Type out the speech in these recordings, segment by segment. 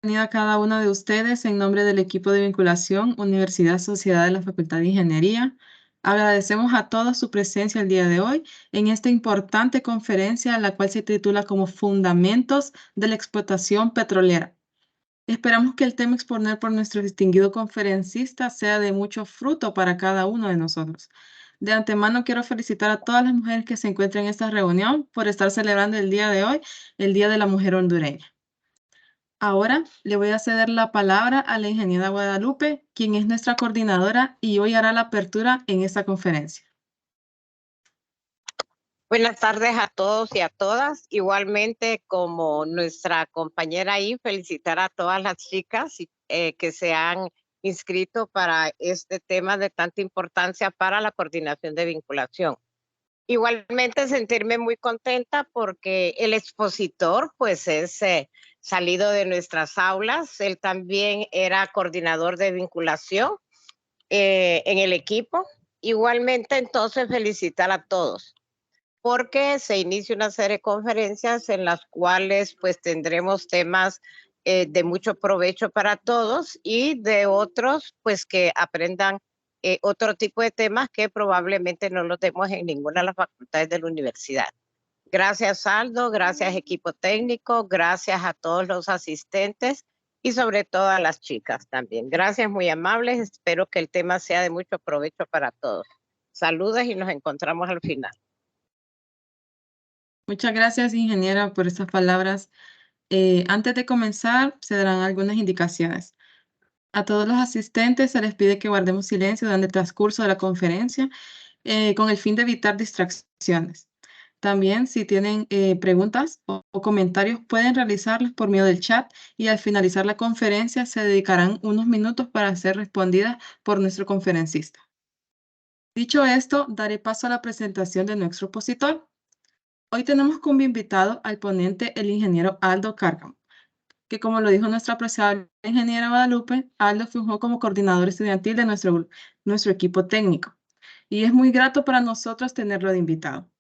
bienvenida a cada uno de ustedes en nombre del equipo de vinculación Universidad Sociedad de la Facultad de Ingeniería. Agradecemos a todos su presencia el día de hoy en esta importante conferencia, la cual se titula como Fundamentos de la Explotación Petrolera. Esperamos que el tema exponer por nuestro distinguido conferencista sea de mucho fruto para cada uno de nosotros. De antemano quiero felicitar a todas las mujeres que se encuentran en esta reunión por estar celebrando el día de hoy, el Día de la Mujer Hondureña. Ahora le voy a ceder la palabra a la ingeniera Guadalupe, quien es nuestra coordinadora y hoy hará la apertura en esta conferencia. Buenas tardes a todos y a todas. Igualmente, como nuestra compañera ahí, felicitar a todas las chicas que se han inscrito para este tema de tanta importancia para la coordinación de vinculación. Igualmente, sentirme muy contenta porque el expositor, pues, es salido de nuestras aulas. Él también era coordinador de vinculación en el equipo. Igualmente, entonces, felicitar a todos, porque se inicia una serie de conferencias en las cuales pues tendremos temas de mucho provecho para todos y de otros pues que aprendan otro tipo de temas que probablemente no los demos en ninguna de las facultades de la universidad. Gracias, Aldo, gracias, equipo técnico, gracias a todos los asistentes y sobre todo a las chicas también. Gracias, muy amables, espero que el tema sea de mucho provecho para todos. Saludos y nos encontramos al final. Muchas gracias, ingeniera, por estas palabras. Antes de comenzar, se darán algunas indicaciones. A todos los asistentes se les pide que guardemos silencio durante el transcurso de la conferencia con el fin de evitar distracciones. También, si tienen preguntas o comentarios, pueden realizarlos por medio del chat y al finalizar la conferencia se dedicarán unos minutos para ser respondidas por nuestro conferencista. Dicho esto, daré paso a la presentación de nuestro expositor. Hoy tenemos como invitado al ponente, el ingeniero Aldo Cárcamo, que como lo dijo nuestra apreciada ingeniera Guadalupe, Aldo fungó como coordinador estudiantil de nuestro equipo técnico. Y es muy grato para nosotros tenerlo de invitado.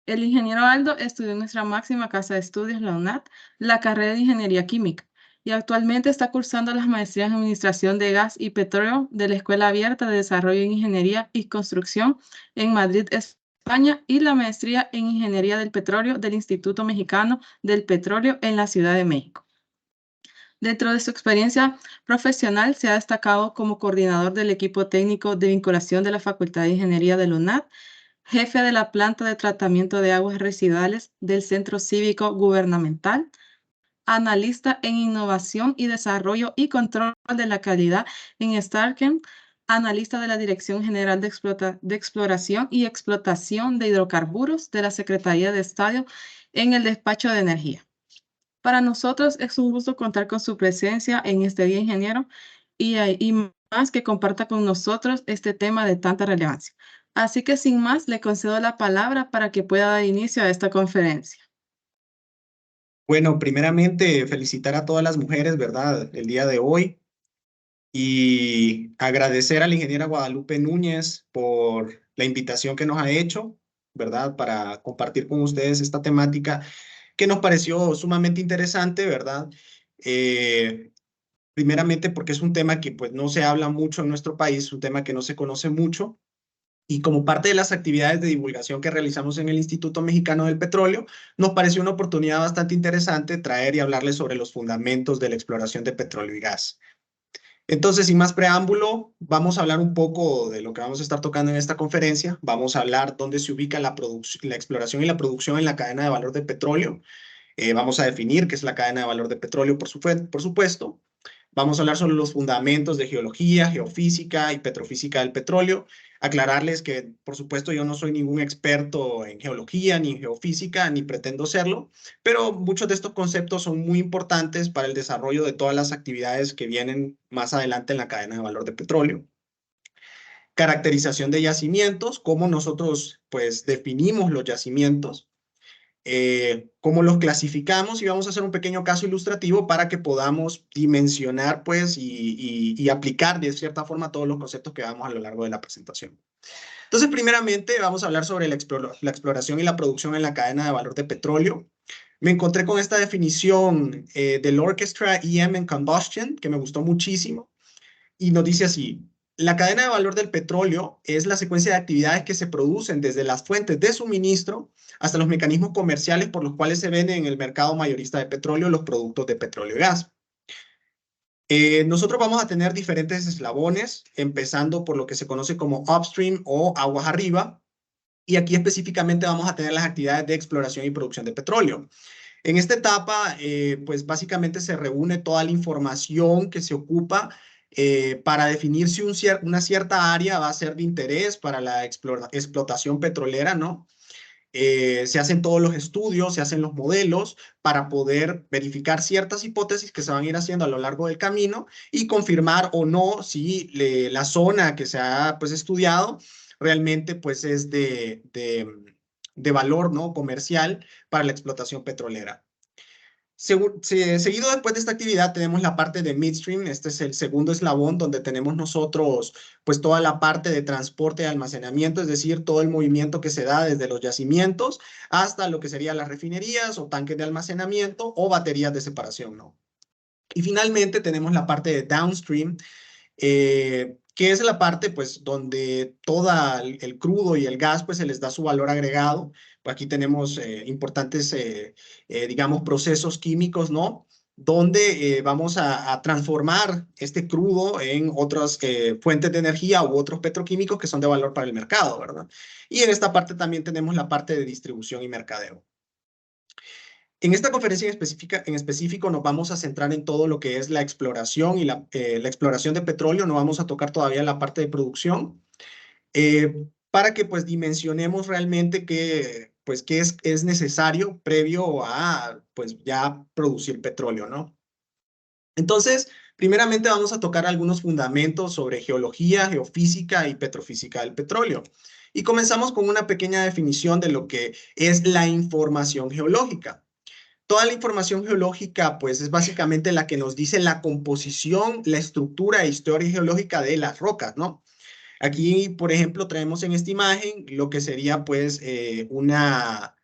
El ingeniero Aldo estudió en nuestra máxima casa de estudios, la UNAD, la carrera de Ingeniería Química, y actualmente está cursando las maestrías en Administración de Gas y Petróleo de la Escuela Abierta de Desarrollo en Ingeniería y Construcción en Madrid, España, y la maestría en Ingeniería del Petróleo del Instituto Mexicano del Petróleo en la Ciudad de México. Dentro de su experiencia profesional, se ha destacado como coordinador del equipo técnico de vinculación de la Facultad de Ingeniería de la UNAD, jefe de la planta de tratamiento de aguas residuales del Centro Cívico Gubernamental, analista en innovación y desarrollo y control de la calidad en Starken, analista de la Dirección General de Exploración y Explotación de Hidrocarburos de la Secretaría de Estado en el Despacho de Energía. Para nosotros es un gusto contar con su presencia en este día, ingeniero, y más que comparta con nosotros este tema de tanta relevancia. Así que sin más, le concedo la palabra para que pueda dar inicio a esta conferencia. Bueno, primeramente felicitar a todas las mujeres, ¿verdad? El día de hoy y agradecer a la ingeniera Guadalupe Núñez por la invitación que nos ha hecho, ¿verdad? Para compartir con ustedes esta temática que nos pareció sumamente interesante, ¿verdad? Primeramente porque es un tema que pues no se habla mucho en nuestro país, un tema que no se conoce mucho. Y como parte de las actividades de divulgación que realizamos en el Instituto Mexicano del Petróleo, nos pareció una oportunidad bastante interesante traer y hablarles sobre los fundamentos de la exploración de petróleo y gas. Entonces, sin más preámbulo, vamos a hablar un poco de lo que vamos a estar tocando en esta conferencia. Vamos a hablar dónde se ubica la exploración y la producción en la cadena de valor de petróleo. Vamos a definir qué es la cadena de valor de petróleo, por supuesto. Vamos a hablar sobre los fundamentos de geología, geofísica y petrofísica del petróleo. Aclararles que, por supuesto, yo no soy ningún experto en geología ni en geofísica, ni pretendo serlo, pero muchos de estos conceptos son muy importantes para el desarrollo de todas las actividades que vienen más adelante en la cadena de valor de petróleo. Caracterización de yacimientos, cómo nosotros pues definimos los yacimientos, cómo los clasificamos, y vamos a hacer un pequeño caso ilustrativo para que podamos dimensionar pues y aplicar de cierta forma todos los conceptos que vamos a lo largo de la presentación. Entonces, primeramente vamos a hablar sobre la exploración y la producción en la cadena de valor de petróleo. me encontré con esta definición del Orchestra EM and Combustion, que me gustó muchísimo, y nos dice así: la cadena de valor del petróleo es la secuencia de actividades que se producen desde las fuentes de suministro hasta los mecanismos comerciales por los cuales se venden en el mercado mayorista de petróleo los productos de petróleo y gas. Nosotros vamos a tener diferentes eslabones, empezando por lo que se conoce como upstream o aguas arriba, y aquí específicamente vamos a tener las actividades de exploración y producción de petróleo. En esta etapa, pues básicamente se reúne toda la información que se ocupa para definir si una cierta área va a ser de interés para la explotación petrolera, ¿no? Se hacen todos los estudios, se hacen los modelos para poder verificar ciertas hipótesis que se van a ir haciendo a lo largo del camino y confirmar o no si la zona que se ha pues estudiado realmente pues es de valor, ¿no?, comercial para la explotación petrolera. Seguido después de esta actividad tenemos la parte de midstream. Este es el segundo eslabón donde tenemos nosotros pues toda la parte de transporte y almacenamiento, es decir, todo el movimiento que se da desde los yacimientos hasta lo que serían las refinerías o tanques de almacenamiento o baterías de separación, ¿no? Y finalmente tenemos la parte de downstream, que es la parte pues donde todo el crudo y el gas pues se les da su valor agregado. Pues aquí tenemos importantes, digamos, procesos químicos, ¿no?, donde vamos a transformar este crudo en otras fuentes de energía u otros petroquímicos que son de valor para el mercado, ¿verdad? Y en esta parte también tenemos la parte de distribución y mercadeo. En esta conferencia en específico nos vamos a centrar en todo lo que es la exploración y la exploración de petróleo. No vamos a tocar todavía la parte de producción, para que pues dimensionemos realmente qué es necesario previo a pues ya producir petróleo, ¿no? Entonces, primeramente vamos a tocar algunos fundamentos sobre geología, geofísica y petrofísica del petróleo. Y comenzamos con una pequeña definición de lo que es la información geológica. Toda la información geológica, pues, es básicamente la que nos dice la composición, la estructura e historia geológica de las rocas, ¿no? Aquí, por ejemplo, traemos en esta imagen lo que sería, pues, una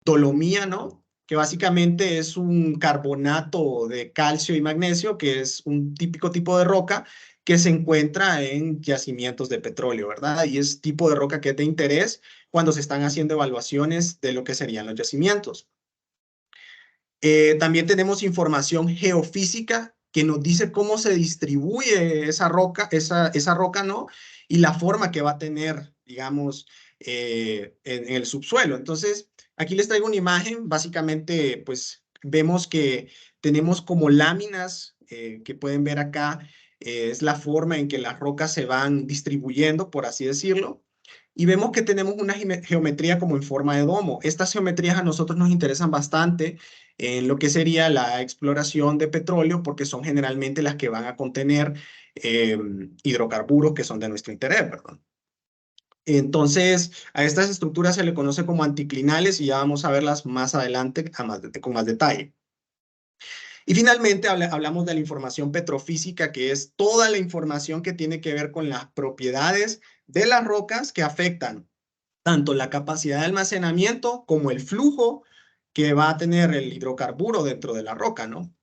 dolomía, ¿no?, que básicamente es un carbonato de calcio y magnesio, que es un típico tipo de roca que se encuentra en yacimientos de petróleo, ¿verdad? Y es tipo de roca que es de interés cuando se están haciendo evaluaciones de lo que serían los yacimientos. También tenemos información geofísica que nos dice cómo se distribuye esa roca, ¿no?, y la forma que va a tener, digamos, en el subsuelo. Entonces, aquí les traigo una imagen. Básicamente, pues, vemos que tenemos como láminas que pueden ver acá. Es la forma en que las rocas se van distribuyendo, por así decirlo. Y vemos que tenemos una geometría como en forma de domo. Estas geometrías a nosotros nos interesan bastante en lo que sería la exploración de petróleo, porque son generalmente las que van a contener hidrocarburos que son de nuestro interés, ¿verdad? Entonces, a estas estructuras se le conoce como anticlinales y ya vamos a verlas más adelante con más detalle. Y finalmente hablamos de la información petrofísica, que es toda la información que tiene que ver con las propiedades de las rocas que afectan tanto la capacidad de almacenamiento como el flujo que va a tener el hidrocarburo dentro de la roca, ¿no?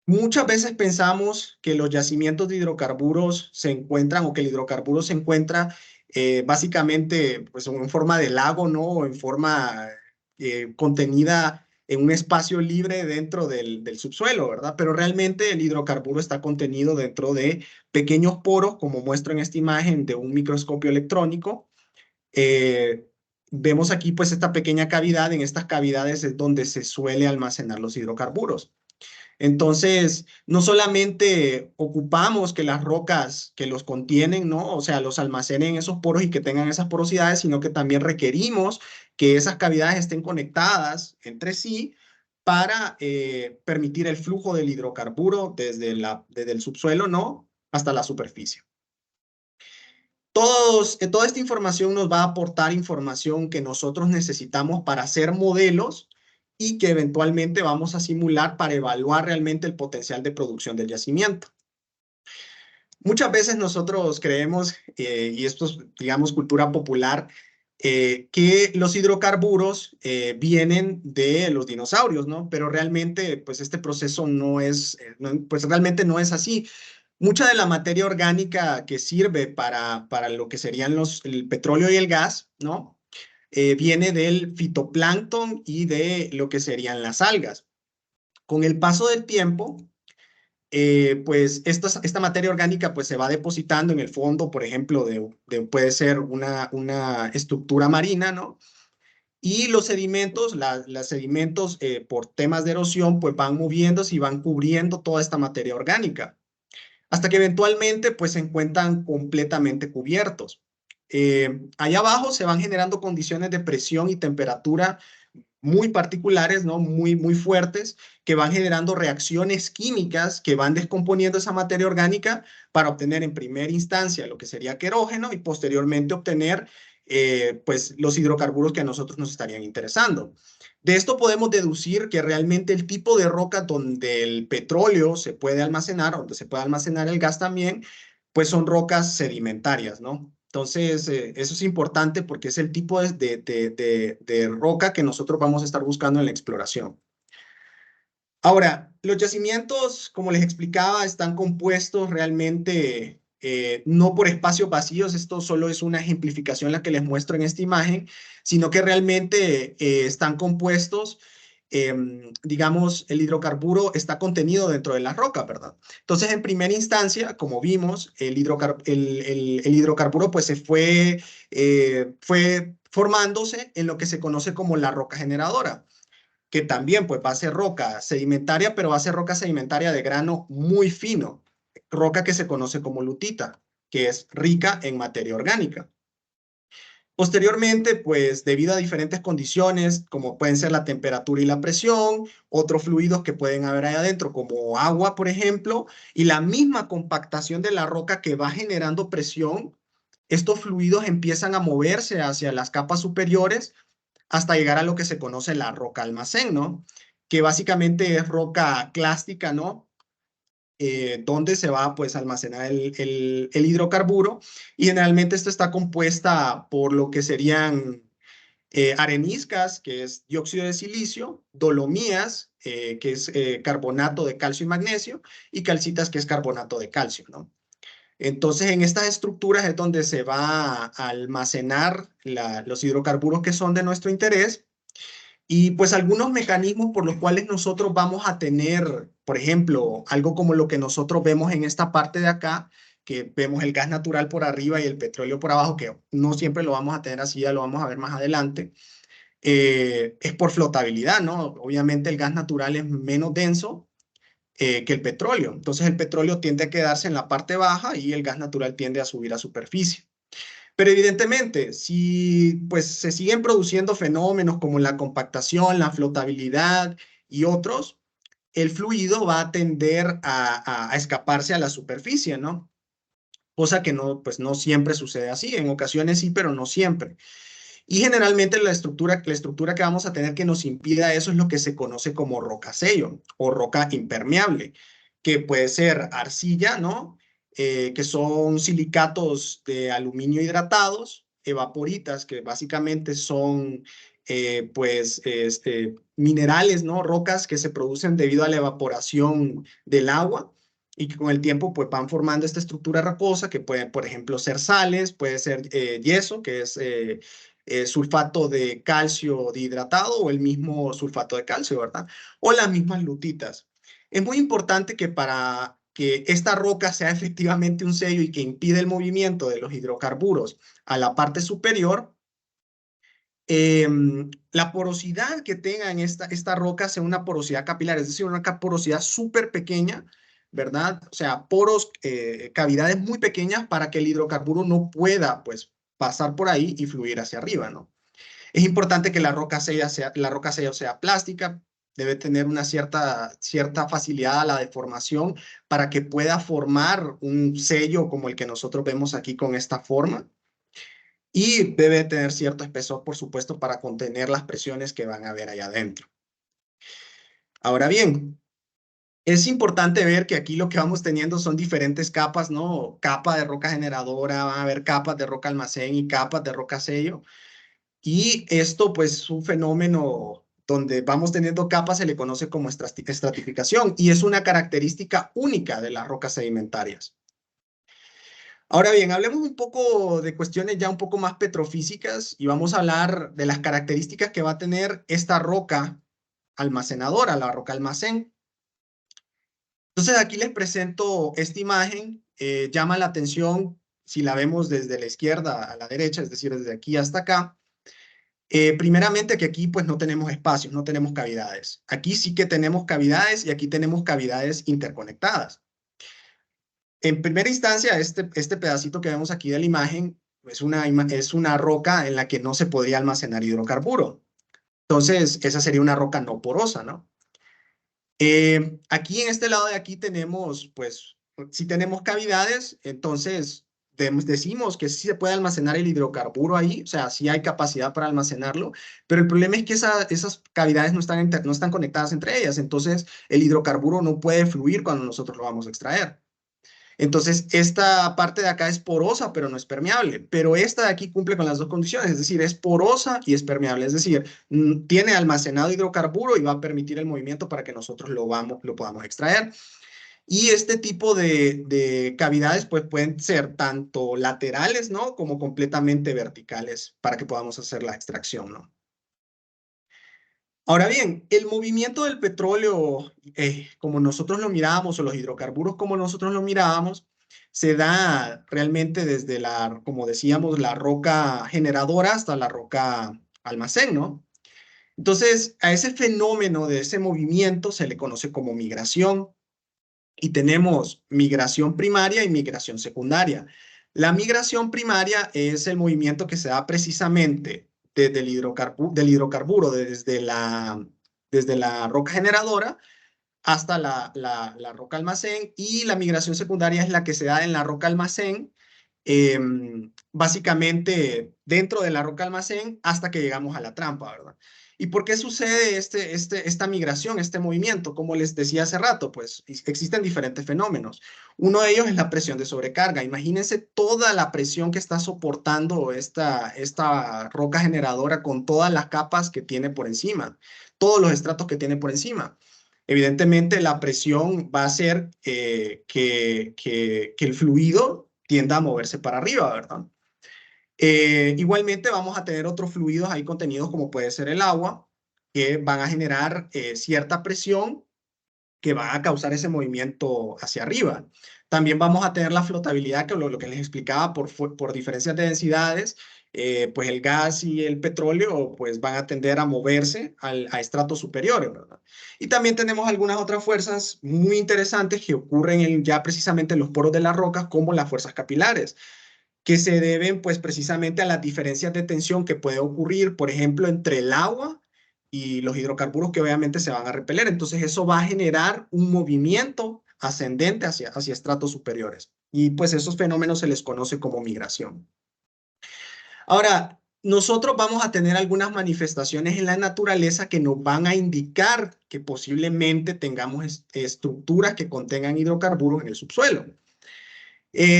Muchas veces pensamos que los yacimientos de hidrocarburos se encuentran, o que el hidrocarburo se encuentra básicamente pues, en forma de lago, ¿no?, o en forma contenida en un espacio libre dentro del subsuelo, ¿verdad? Pero realmente el hidrocarburo está contenido dentro de pequeños poros, como muestro en esta imagen de un microscopio electrónico. Vemos aquí pues esta pequeña cavidad. En estas cavidades es donde se suele almacenar los hidrocarburos. Entonces, no solamente ocupamos que las rocas que los contienen, ¿no?, o sea, los almacenen en esos poros y que tengan esas porosidades, sino que también requerimos que esas cavidades estén conectadas entre sí para permitir el flujo del hidrocarburo desde el subsuelo, ¿no?, hasta la superficie. Toda esta información nos va a aportar información que nosotros necesitamos para hacer modelos y que eventualmente vamos a simular para evaluar realmente el potencial de producción del yacimiento. Muchas veces nosotros creemos, y esto es, digamos, cultura popular, que los hidrocarburos vienen de los dinosaurios, ¿no? Pero realmente, pues este proceso no es, pues realmente no es así. Mucha de la materia orgánica que sirve para lo que serían el petróleo y el gas, ¿no? Viene del fitoplancton y de lo que serían las algas. Con el paso del tiempo, pues esta materia orgánica pues se va depositando en el fondo, por ejemplo, puede ser una estructura marina, ¿no? Y los sedimentos, los sedimentos por temas de erosión pues van moviéndose y van cubriendo toda esta materia orgánica, hasta que eventualmente pues se encuentran completamente cubiertos. Allá abajo se van generando condiciones de presión y temperatura muy particulares, ¿no? Muy fuertes, que van generando reacciones químicas que van descomponiendo esa materia orgánica para obtener en primera instancia lo que sería querógeno y posteriormente obtener pues los hidrocarburos que a nosotros nos estarían interesando. De esto podemos deducir que realmente el tipo de roca donde el petróleo se puede almacenar, donde se puede almacenar el gas también, pues son rocas sedimentarias, ¿no? Entonces, eso es importante porque es el tipo de roca que nosotros vamos a estar buscando en la exploración. Ahora, los yacimientos, como les explicaba, están compuestos realmente no por espacios vacíos, esto solo es una ejemplificación la que les muestro en esta imagen, sino que realmente están compuestos, digamos, el hidrocarburo está contenido dentro de la roca, ¿verdad? Entonces, en primera instancia, como vimos, el hidrocarburo pues fue formándose en lo que se conoce como la roca generadora, que también pues va a ser roca sedimentaria, pero va a ser roca sedimentaria de grano muy fino, roca que se conoce como lutita, que es rica en materia orgánica. Posteriormente, pues debido a diferentes condiciones, como pueden ser la temperatura y la presión, otros fluidos que pueden haber ahí adentro, como agua, por ejemplo, y la misma compactación de la roca que va generando presión, estos fluidos empiezan a moverse hacia las capas superiores hasta llegar a lo que se conoce la roca almacén, ¿no? Que básicamente es roca clástica, ¿no? Donde se va pues a almacenar el hidrocarburo, y generalmente esto está compuesta por lo que serían areniscas, que es dióxido de silicio, dolomías, que es carbonato de calcio y magnesio, y calcitas, que es carbonato de calcio, ¿no? Entonces, en estas estructuras es donde se va a almacenar los hidrocarburos que son de nuestro interés, y pues algunos mecanismos por los cuales nosotros vamos a tener, por ejemplo, algo como lo que nosotros vemos en esta parte de acá, que vemos el gas natural por arriba y el petróleo por abajo, que no siempre lo vamos a tener así, ya lo vamos a ver más adelante, es por flotabilidad, ¿no? Obviamente el gas natural es menos denso que el petróleo. Entonces el petróleo tiende a quedarse en la parte baja y el gas natural tiende a subir a superficie. Pero evidentemente, si pues se siguen produciendo fenómenos como la compactación, la flotabilidad y otros, el fluido va a tender a escaparse a la superficie, ¿no? Cosa que no, pues no siempre sucede así. En ocasiones sí, pero no siempre. Y generalmente la estructura que vamos a tener que nos impida eso es lo que se conoce como roca sello o roca impermeable, que puede ser arcilla, ¿no? Que son silicatos de aluminio hidratados, evaporitas, que básicamente son pues minerales, ¿no? Rocas que se producen debido a la evaporación del agua y que con el tiempo pues van formando esta estructura rocosa que puede, por ejemplo, ser sales, puede ser yeso, que es sulfato de calcio dihidratado, o el mismo sulfato de calcio, ¿verdad? O las mismas lutitas. Es muy importante que para que esta roca sea efectivamente un sello y que impida el movimiento de los hidrocarburos a la parte superior, la porosidad que tenga en esta roca sea una porosidad capilar, es decir, una porosidad súper pequeña, ¿verdad? O sea, poros, cavidades muy pequeñas para que el hidrocarburo no pueda, pues, pasar por ahí y fluir hacia arriba, ¿no? Es importante que la roca sello sea plástica, debe tener una cierta facilidad a la deformación para que pueda formar un sello como el que nosotros vemos aquí con esta forma. Y debe tener cierto espesor, por supuesto, para contener las presiones que van a haber allá adentro. Ahora bien, es importante ver que aquí lo que vamos teniendo son diferentes capas, ¿no? Capa de roca generadora, van a haber capas de roca almacén y capas de roca sello. Y esto, pues, es un fenómeno donde vamos teniendo capas, se le conoce como estratificación, y es una característica única de las rocas sedimentarias. Ahora bien, hablemos un poco de cuestiones ya un poco más petrofísicas y vamos a hablar de las características que va a tener esta roca almacenadora, la roca almacén. Entonces aquí les presento esta imagen, llama la atención si la vemos desde la izquierda a la derecha, es decir, desde aquí hasta acá. Primeramente que aquí pues no tenemos espacios, no tenemos cavidades. Aquí sí que tenemos cavidades y aquí tenemos cavidades interconectadas. En primera instancia, este pedacito que vemos aquí de la imagen es una roca en la que no se podría almacenar hidrocarburo. Entonces, esa sería una roca no porosa, ¿no? Aquí en este lado de aquí tenemos, pues, si tenemos cavidades, entonces decimos que sí se puede almacenar el hidrocarburo ahí, o sea, sí hay capacidad para almacenarlo, pero el problema es que esas cavidades no están conectadas entre ellas, entonces el hidrocarburo no puede fluir cuando nosotros lo vamos a extraer. Entonces, esta parte de acá es porosa, pero no es permeable. Pero esta de aquí cumple con las dos condiciones, es decir, es porosa y es permeable. Es decir, tiene almacenado hidrocarburo y va a permitir el movimiento para que nosotros lo podamos extraer. Y este tipo de cavidades pues, pueden ser tanto laterales, ¿no? Como completamente verticales para que podamos hacer la extracción, ¿no? Ahora bien, el movimiento del petróleo, como nosotros lo mirábamos, o los hidrocarburos como nosotros lo mirábamos, se da realmente desde como decíamos, la roca generadora hasta la roca almacén, ¿no? Entonces, a ese fenómeno de ese movimiento se le conoce como migración y tenemos migración primaria y migración secundaria. La migración primaria es el movimiento que se da precisamente desde del hidrocarburo, desde la roca generadora hasta la roca almacén, y la migración secundaria es la que se da en la roca almacén, básicamente dentro de la roca almacén hasta que llegamos a la trampa, ¿verdad? ¿Y por qué sucede esta migración, este movimiento? Como les decía hace rato, pues existen diferentes fenómenos. Uno de ellos es la presión de sobrecarga. Imagínense toda la presión que está soportando esta roca generadora con todas las capas que tiene por encima, todos los estratos que tiene por encima. Evidentemente, la presión va a hacer que el fluido tienda a moverse para arriba, ¿verdad? Igualmente vamos a tener otros fluidos ahí contenidos como puede ser el agua, que van a generar cierta presión que va a causar ese movimiento hacia arriba. También vamos a tener la flotabilidad, que lo que les explicaba por diferencias de densidades, pues el gas y el petróleo pues van a tender a moverse a estratos superiores, ¿verdad? Y también tenemos algunas otras fuerzas muy interesantes que ocurren ya precisamente en los poros de las rocas, como las fuerzas capilares, que se deben pues precisamente a las diferencias de tensión que puede ocurrir, por ejemplo, entre el agua y los hidrocarburos que obviamente se van a repeler. Entonces eso va a generar un movimiento ascendente hacia estratos superiores. Y pues esos fenómenos se les conoce como migración. Ahora, nosotros vamos a tener algunas manifestaciones en la naturaleza que nos van a indicar que posiblemente tengamos estructuras que contengan hidrocarburos en el subsuelo.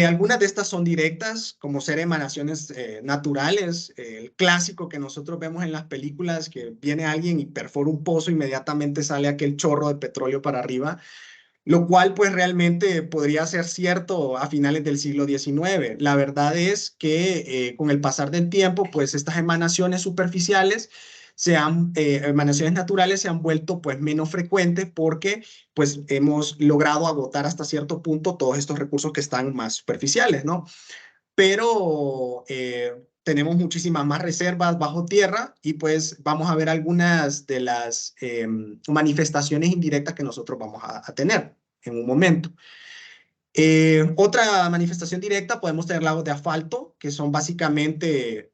Algunas de estas son directas, como ser emanaciones naturales. El clásico que nosotros vemos en las películas, que viene alguien y perfora un pozo, inmediatamente sale aquel chorro de petróleo para arriba, lo cual pues realmente podría ser cierto a finales del siglo XIX. La verdad es que con el pasar del tiempo, pues estas emanaciones superficiales emanaciones naturales se han vuelto pues menos frecuentes porque pues hemos logrado agotar hasta cierto punto todos estos recursos que están más superficiales, ¿no? Pero tenemos muchísimas más reservas bajo tierra y pues vamos a ver algunas de las manifestaciones indirectas que nosotros vamos a tener en un momento. Otra manifestación directa, podemos tener lagos de asfalto, que son básicamente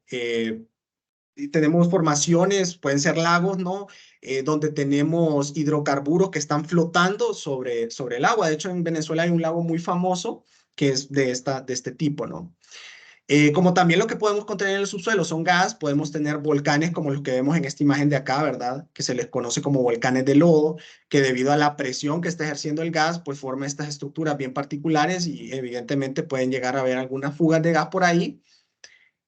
tenemos formaciones, pueden ser lagos, ¿no? Donde tenemos hidrocarburos que están flotando sobre el agua. De hecho, en Venezuela hay un lago muy famoso que es de este tipo, ¿no? Como también lo que podemos contener en el subsuelo son gas, podemos tener volcanes como los que vemos en esta imagen de acá, ¿verdad? Que se les conoce como volcanes de lodo, que debido a la presión que está ejerciendo el gas, pues forma estas estructuras bien particulares y evidentemente pueden llegar a haber algunas fugas de gas por ahí.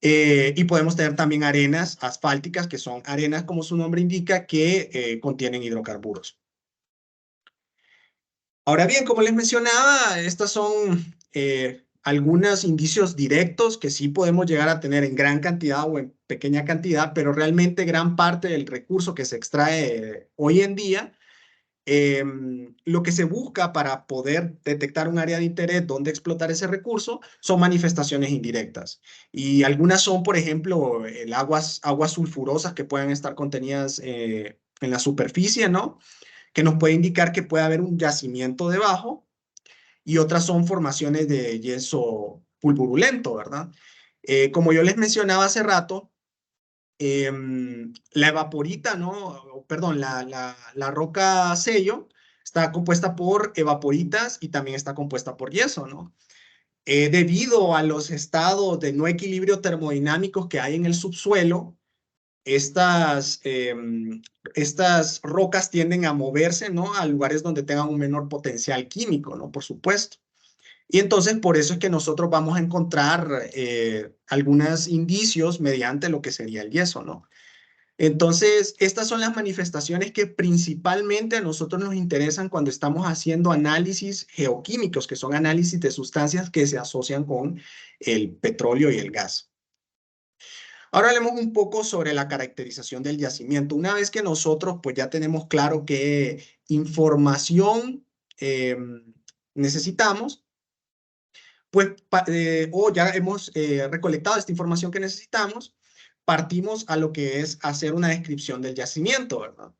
Y podemos tener también arenas asfálticas, que son arenas, como su nombre indica, que contienen hidrocarburos. Ahora bien, como les mencionaba, estos son algunos indicios directos que sí podemos llegar a tener en gran cantidad o en pequeña cantidad, pero realmente gran parte del recurso que se extrae hoy en día, lo que se busca para poder detectar un área de interés donde explotar ese recurso son manifestaciones indirectas. Y algunas son, por ejemplo, aguas sulfurosas que puedan estar contenidas en la superficie, ¿no? Que nos puede indicar que puede haber un yacimiento debajo, y otras son formaciones de yeso pulverulento, ¿verdad? Como yo les mencionaba hace rato, la evaporita, ¿no? Perdón, la roca sello está compuesta por evaporitas y también está compuesta por yeso, ¿no? Debido a los estados de no equilibrio termodinámicos que hay en el subsuelo, estas rocas tienden a moverse, ¿no? A lugares donde tengan un menor potencial químico, ¿no? Por supuesto. Y entonces por eso es que nosotros vamos a encontrar algunos indicios mediante lo que sería el yeso, ¿no? Entonces, estas son las manifestaciones que principalmente a nosotros nos interesan cuando estamos haciendo análisis geoquímicos, que son análisis de sustancias que se asocian con el petróleo y el gas. Ahora hablemos un poco sobre la caracterización del yacimiento. Una vez que nosotros pues ya tenemos claro qué información necesitamos, pues o ya hemos recolectado esta información que necesitamos, partimos a lo que es hacer una descripción del yacimiento, ¿verdad?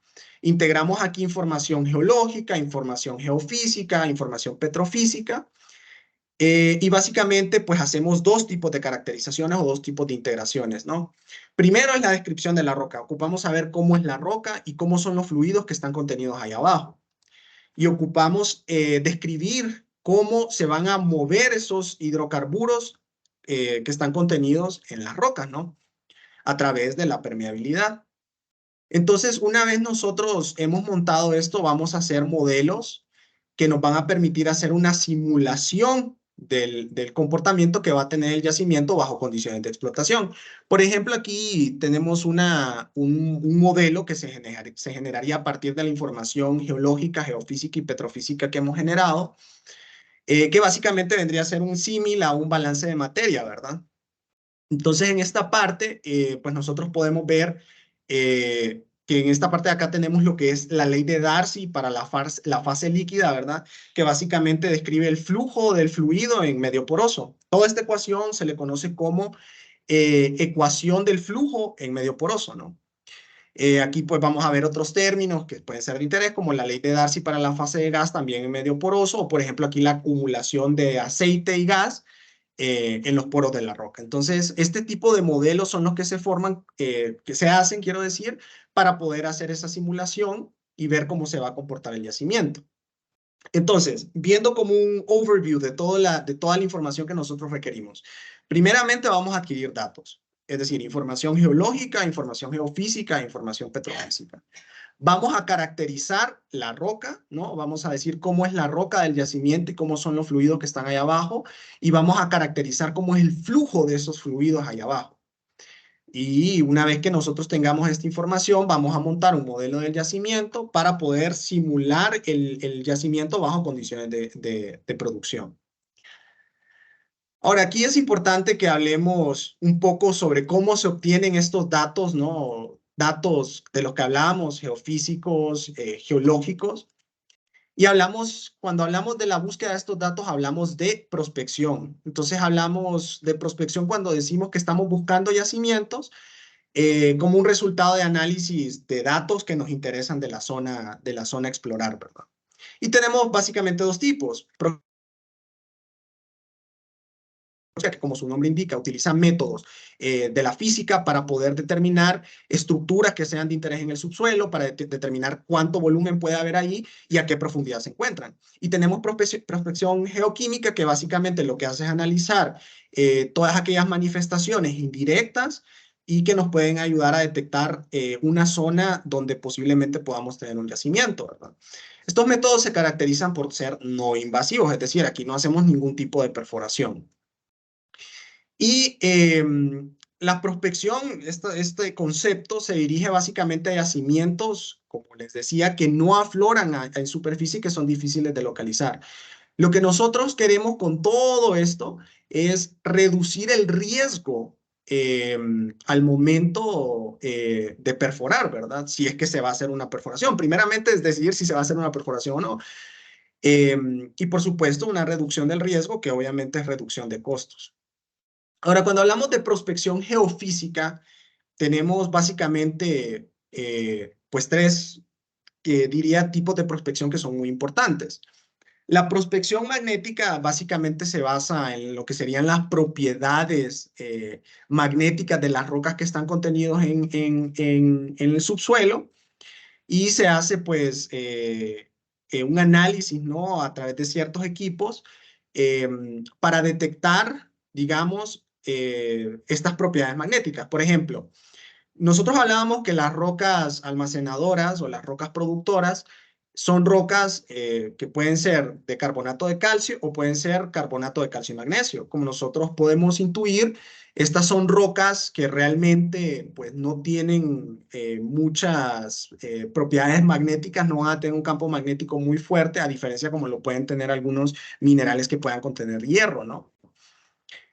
Integramos aquí información geológica, información geofísica, información petrofísica, y básicamente, pues hacemos dos tipos de caracterizaciones o dos tipos de integraciones, ¿no? Primero es la descripción de la roca. Ocupamos saber cómo es la roca y cómo son los fluidos que están contenidos ahí abajo. Y ocupamos describir cómo se van a mover esos hidrocarburos que están contenidos en las rocas, ¿no? A través de la permeabilidad. Entonces, una vez nosotros hemos montado esto, vamos a hacer modelos que nos van a permitir hacer una simulación del comportamiento que va a tener el yacimiento bajo condiciones de explotación. Por ejemplo, aquí tenemos un modelo que se generaría a partir de la información geológica, geofísica y petrofísica que hemos generado, que básicamente vendría a ser un símil a un balance de materia, ¿verdad? Entonces, en esta parte, pues nosotros podemos ver que en esta parte de acá tenemos lo que es la ley de Darcy para la fase líquida, ¿verdad? Que básicamente describe el flujo del fluido en medio poroso. Toda esta ecuación se le conoce como ecuación del flujo en medio poroso, ¿no? Aquí pues vamos a ver otros términos que pueden ser de interés, como la ley de Darcy para la fase de gas también en medio poroso, o por ejemplo aquí la acumulación de aceite y gas en los poros de la roca. Entonces, este tipo de modelos son los que se forman, que se hacen, quiero decir, para poder hacer esa simulación y ver cómo se va a comportar el yacimiento. Entonces, viendo como un overview de toda la información que nosotros requerimos, primeramente vamos a adquirir datos, es decir, información geológica, información geofísica, información petrofísica. Vamos a caracterizar la roca, ¿no? Vamos a decir cómo es la roca del yacimiento y cómo son los fluidos que están ahí abajo, y vamos a caracterizar cómo es el flujo de esos fluidos ahí abajo. Y una vez que nosotros tengamos esta información, vamos a montar un modelo del yacimiento para poder simular el yacimiento bajo condiciones de producción. Ahora, aquí es importante que hablemos un poco sobre cómo se obtienen estos datos, ¿no? Datos de los que hablamos, geofísicos, geológicos. Y cuando hablamos de la búsqueda de estos datos, hablamos de prospección. Entonces, hablamos de prospección cuando decimos que estamos buscando yacimientos como un resultado de análisis de datos que nos interesan de la zona a explorar, ¿verdad? Y tenemos básicamente dos tipos. Que como su nombre indica, utiliza métodos de la física para poder determinar estructuras que sean de interés en el subsuelo, para determinar cuánto volumen puede haber ahí y a qué profundidad se encuentran. Y tenemos prospección geoquímica, que básicamente lo que hace es analizar todas aquellas manifestaciones indirectas y que nos pueden ayudar a detectar una zona donde posiblemente podamos tener un yacimiento, ¿verdad? Estos métodos se caracterizan por ser no invasivos, es decir, aquí no hacemos ningún tipo de perforación. Y la prospección, este concepto se dirige básicamente a yacimientos, como les decía, que no afloran en superficie, que son difíciles de localizar. Lo que nosotros queremos con todo esto es reducir el riesgo al momento de perforar, ¿verdad? Si es que se va a hacer una perforación. Primeramente es decidir si se va a hacer una perforación o no. Y por supuesto una reducción del riesgo, que obviamente es reducción de costos. Ahora, cuando hablamos de prospección geofísica, tenemos básicamente pues tres, diría, tipos de prospección que son muy importantes. La prospección magnética básicamente se basa en lo que serían las propiedades magnéticas de las rocas que están contenidos en el subsuelo, y se hace pues un análisis, ¿no? A través de ciertos equipos para detectar, digamos, estas propiedades magnéticas. Por ejemplo, nosotros hablábamos que las rocas almacenadoras o las rocas productoras son rocas que pueden ser de carbonato de calcio o pueden ser carbonato de calcio y magnesio. Como nosotros podemos intuir, estas son rocas que realmente pues, no tienen muchas propiedades magnéticas, no van a tener un campo magnético muy fuerte, a diferencia como lo pueden tener algunos minerales que puedan contener hierro, ¿no?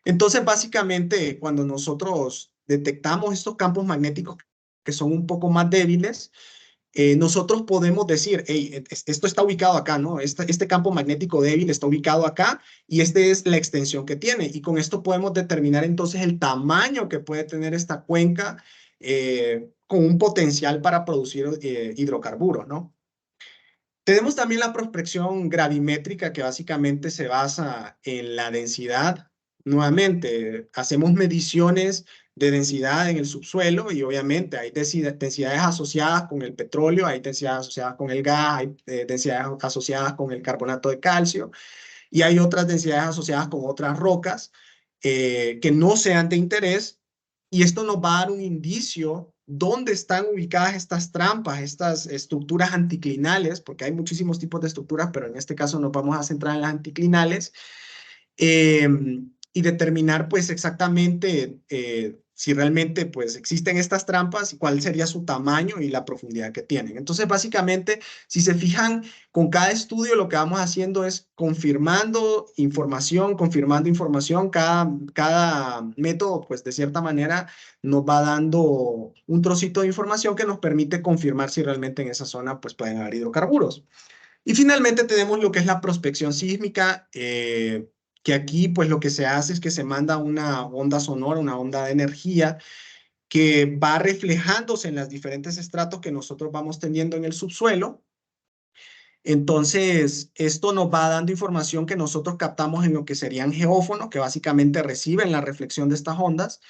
Entonces, básicamente, cuando nosotros detectamos estos campos magnéticos que son un poco más débiles, nosotros podemos decir, hey, esto está ubicado acá, ¿no? Este campo magnético débil está ubicado acá y esta es la extensión que tiene. Y con esto podemos determinar entonces el tamaño que puede tener esta cuenca con un potencial para producir hidrocarburos, ¿no? Tenemos también la prospección gravimétrica, que básicamente se basa en la densidad. Nuevamente, hacemos mediciones de densidad en el subsuelo y obviamente hay densidades asociadas con el petróleo, hay densidades asociadas con el gas, hay densidades asociadas con el carbonato de calcio y hay otras densidades asociadas con otras rocas que no sean de interés, y esto nos va a dar un indicio dónde están ubicadas estas trampas, estas estructuras anticlinales, porque hay muchísimos tipos de estructuras, pero en este caso nos vamos a centrar en las anticlinales, eh, y determinar pues exactamente si realmente pues existen estas trampas y cuál sería su tamaño y la profundidad que tienen. Entonces básicamente, si se fijan, con cada estudio lo que vamos haciendo es confirmando información, cada método pues de cierta manera nos va dando un trocito de información que nos permite confirmar si realmente en esa zona pues pueden haber hidrocarburos. Y finalmente tenemos lo que es la prospección sísmica, que aquí pues lo que se hace es que se manda una onda sonora, una onda de energía que va reflejándose en los diferentes estratos que nosotros vamos teniendo en el subsuelo. Entonces, esto nos va dando información que nosotros captamos en lo que serían geófonos, que básicamente reciben la reflexión de estas ondas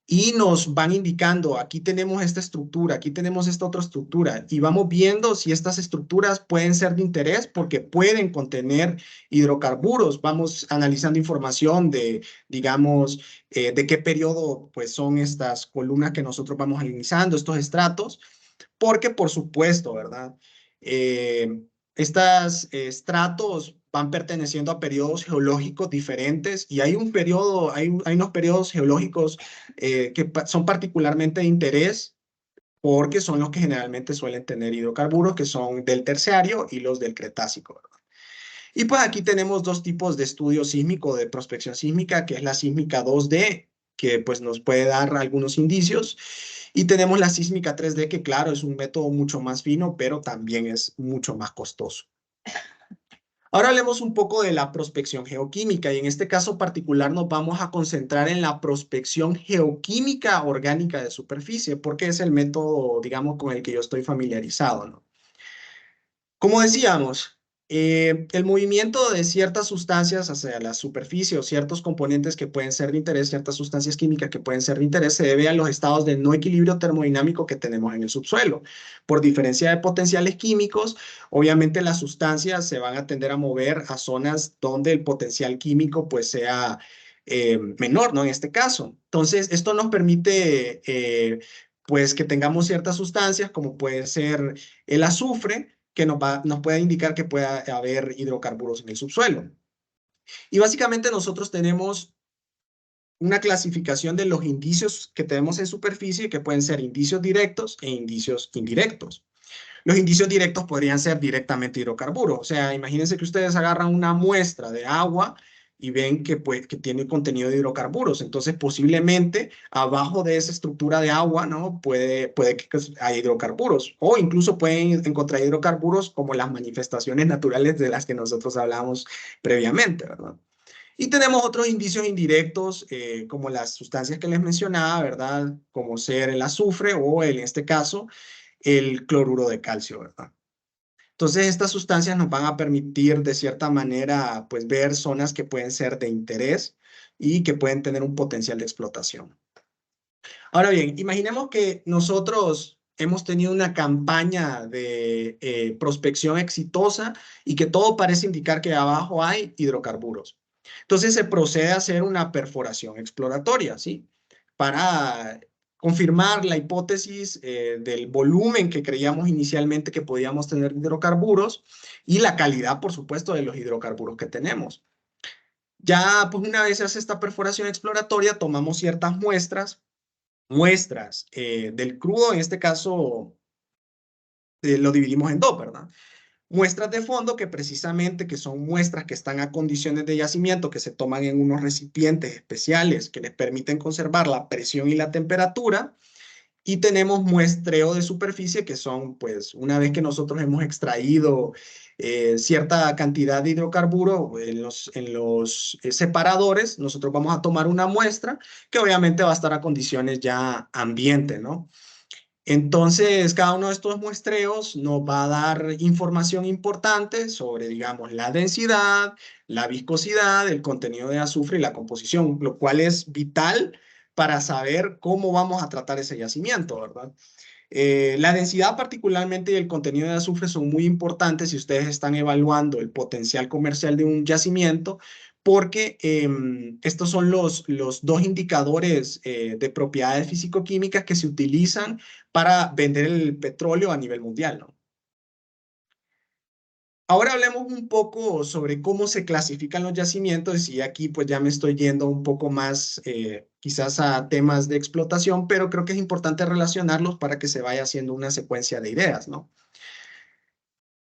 y nos van indicando, aquí tenemos esta estructura, aquí tenemos esta otra estructura, y vamos viendo si estas estructuras pueden ser de interés porque pueden contener hidrocarburos. Vamos analizando información de, digamos, de qué periodo pues, son estas columnas que nosotros vamos analizando, estos estratos, porque por supuesto, ¿verdad? Estos estratos van perteneciendo a periodos geológicos diferentes y hay hay unos periodos geológicos que son particularmente de interés porque son los que generalmente suelen tener hidrocarburos, que son del Terciario y los del Cretácico, ¿verdad? Y pues aquí tenemos dos tipos de estudio sísmico, de prospección sísmica, que es la sísmica 2D, que pues nos puede dar algunos indicios, y tenemos la sísmica 3D, que claro, es un método mucho más fino, pero también es mucho más costoso. Ahora hablemos un poco de la prospección geoquímica, y en este caso particular nos vamos a concentrar en la prospección geoquímica orgánica de superficie, porque es el método, digamos, con el que yo estoy familiarizado, ¿no? Como decíamos, el movimiento de ciertas sustancias hacia la superficie o ciertos componentes que pueden ser de interés, ciertas sustancias químicas que pueden ser de interés, se debe a los estados de no equilibrio termodinámico que tenemos en el subsuelo. Por diferencia de potenciales químicos, obviamente las sustancias se van a tender a mover a zonas donde el potencial químico pues sea menor, ¿no? En este caso. Entonces, esto nos permite pues que tengamos ciertas sustancias como puede ser el azufre, que nos puede indicar que pueda haber hidrocarburos en el subsuelo. Y básicamente nosotros tenemos una clasificación de los indicios que tenemos en superficie, que pueden ser indicios directos e indicios indirectos. Los indicios directos podrían ser directamente hidrocarburos. O sea, imagínense que ustedes agarran una muestra de agua y ven que, pues, que tiene contenido de hidrocarburos. Entonces, posiblemente abajo de esa estructura de agua, ¿no? Puede que haya hidrocarburos. O incluso pueden encontrar hidrocarburos como las manifestaciones naturales de las que nosotros hablamos previamente, ¿verdad? Y tenemos otros indicios indirectos, como las sustancias que les mencionaba, ¿verdad? Como ser el azufre o, en este caso, el cloruro de calcio, ¿verdad? Entonces, estas sustancias nos van a permitir, de cierta manera, pues ver zonas que pueden ser de interés y que pueden tener un potencial de explotación. Ahora bien, imaginemos que nosotros hemos tenido una campaña de prospección exitosa y que todo parece indicar que abajo hay hidrocarburos. Entonces se procede a hacer una perforación exploratoria, ¿sí? Para confirmar la hipótesis del volumen que creíamos inicialmente que podíamos tener hidrocarburos y la calidad, por supuesto, de los hidrocarburos que tenemos. Ya, pues una vez se hace esta perforación exploratoria, tomamos ciertas muestras del crudo, en este caso lo dividimos en dos, ¿verdad? Muestras de fondo que precisamente que son muestras que están a condiciones de yacimiento, que se toman en unos recipientes especiales que les permiten conservar la presión y la temperatura. Y tenemos muestreo de superficie, que son, pues, una vez que nosotros hemos extraído cierta cantidad de hidrocarburo en los separadores, nosotros vamos a tomar una muestra que obviamente va a estar a condiciones ya ambiente, ¿no? Entonces, cada uno de estos muestreos nos va a dar información importante sobre, digamos, la densidad, la viscosidad, el contenido de azufre y la composición, lo cual es vital para saber cómo vamos a tratar ese yacimiento, ¿verdad? La densidad particularmente y el contenido de azufre son muy importantes si ustedes están evaluando el potencial comercial de un yacimiento, porque estos son los dos indicadores de propiedades físico-químicas que se utilizan para vender el petróleo a nivel mundial, ¿no? Ahora hablemos un poco sobre cómo se clasifican los yacimientos y aquí pues ya me estoy yendo un poco más quizás a temas de explotación, pero creo que es importante relacionarlos para que se vaya haciendo una secuencia de ideas, ¿no?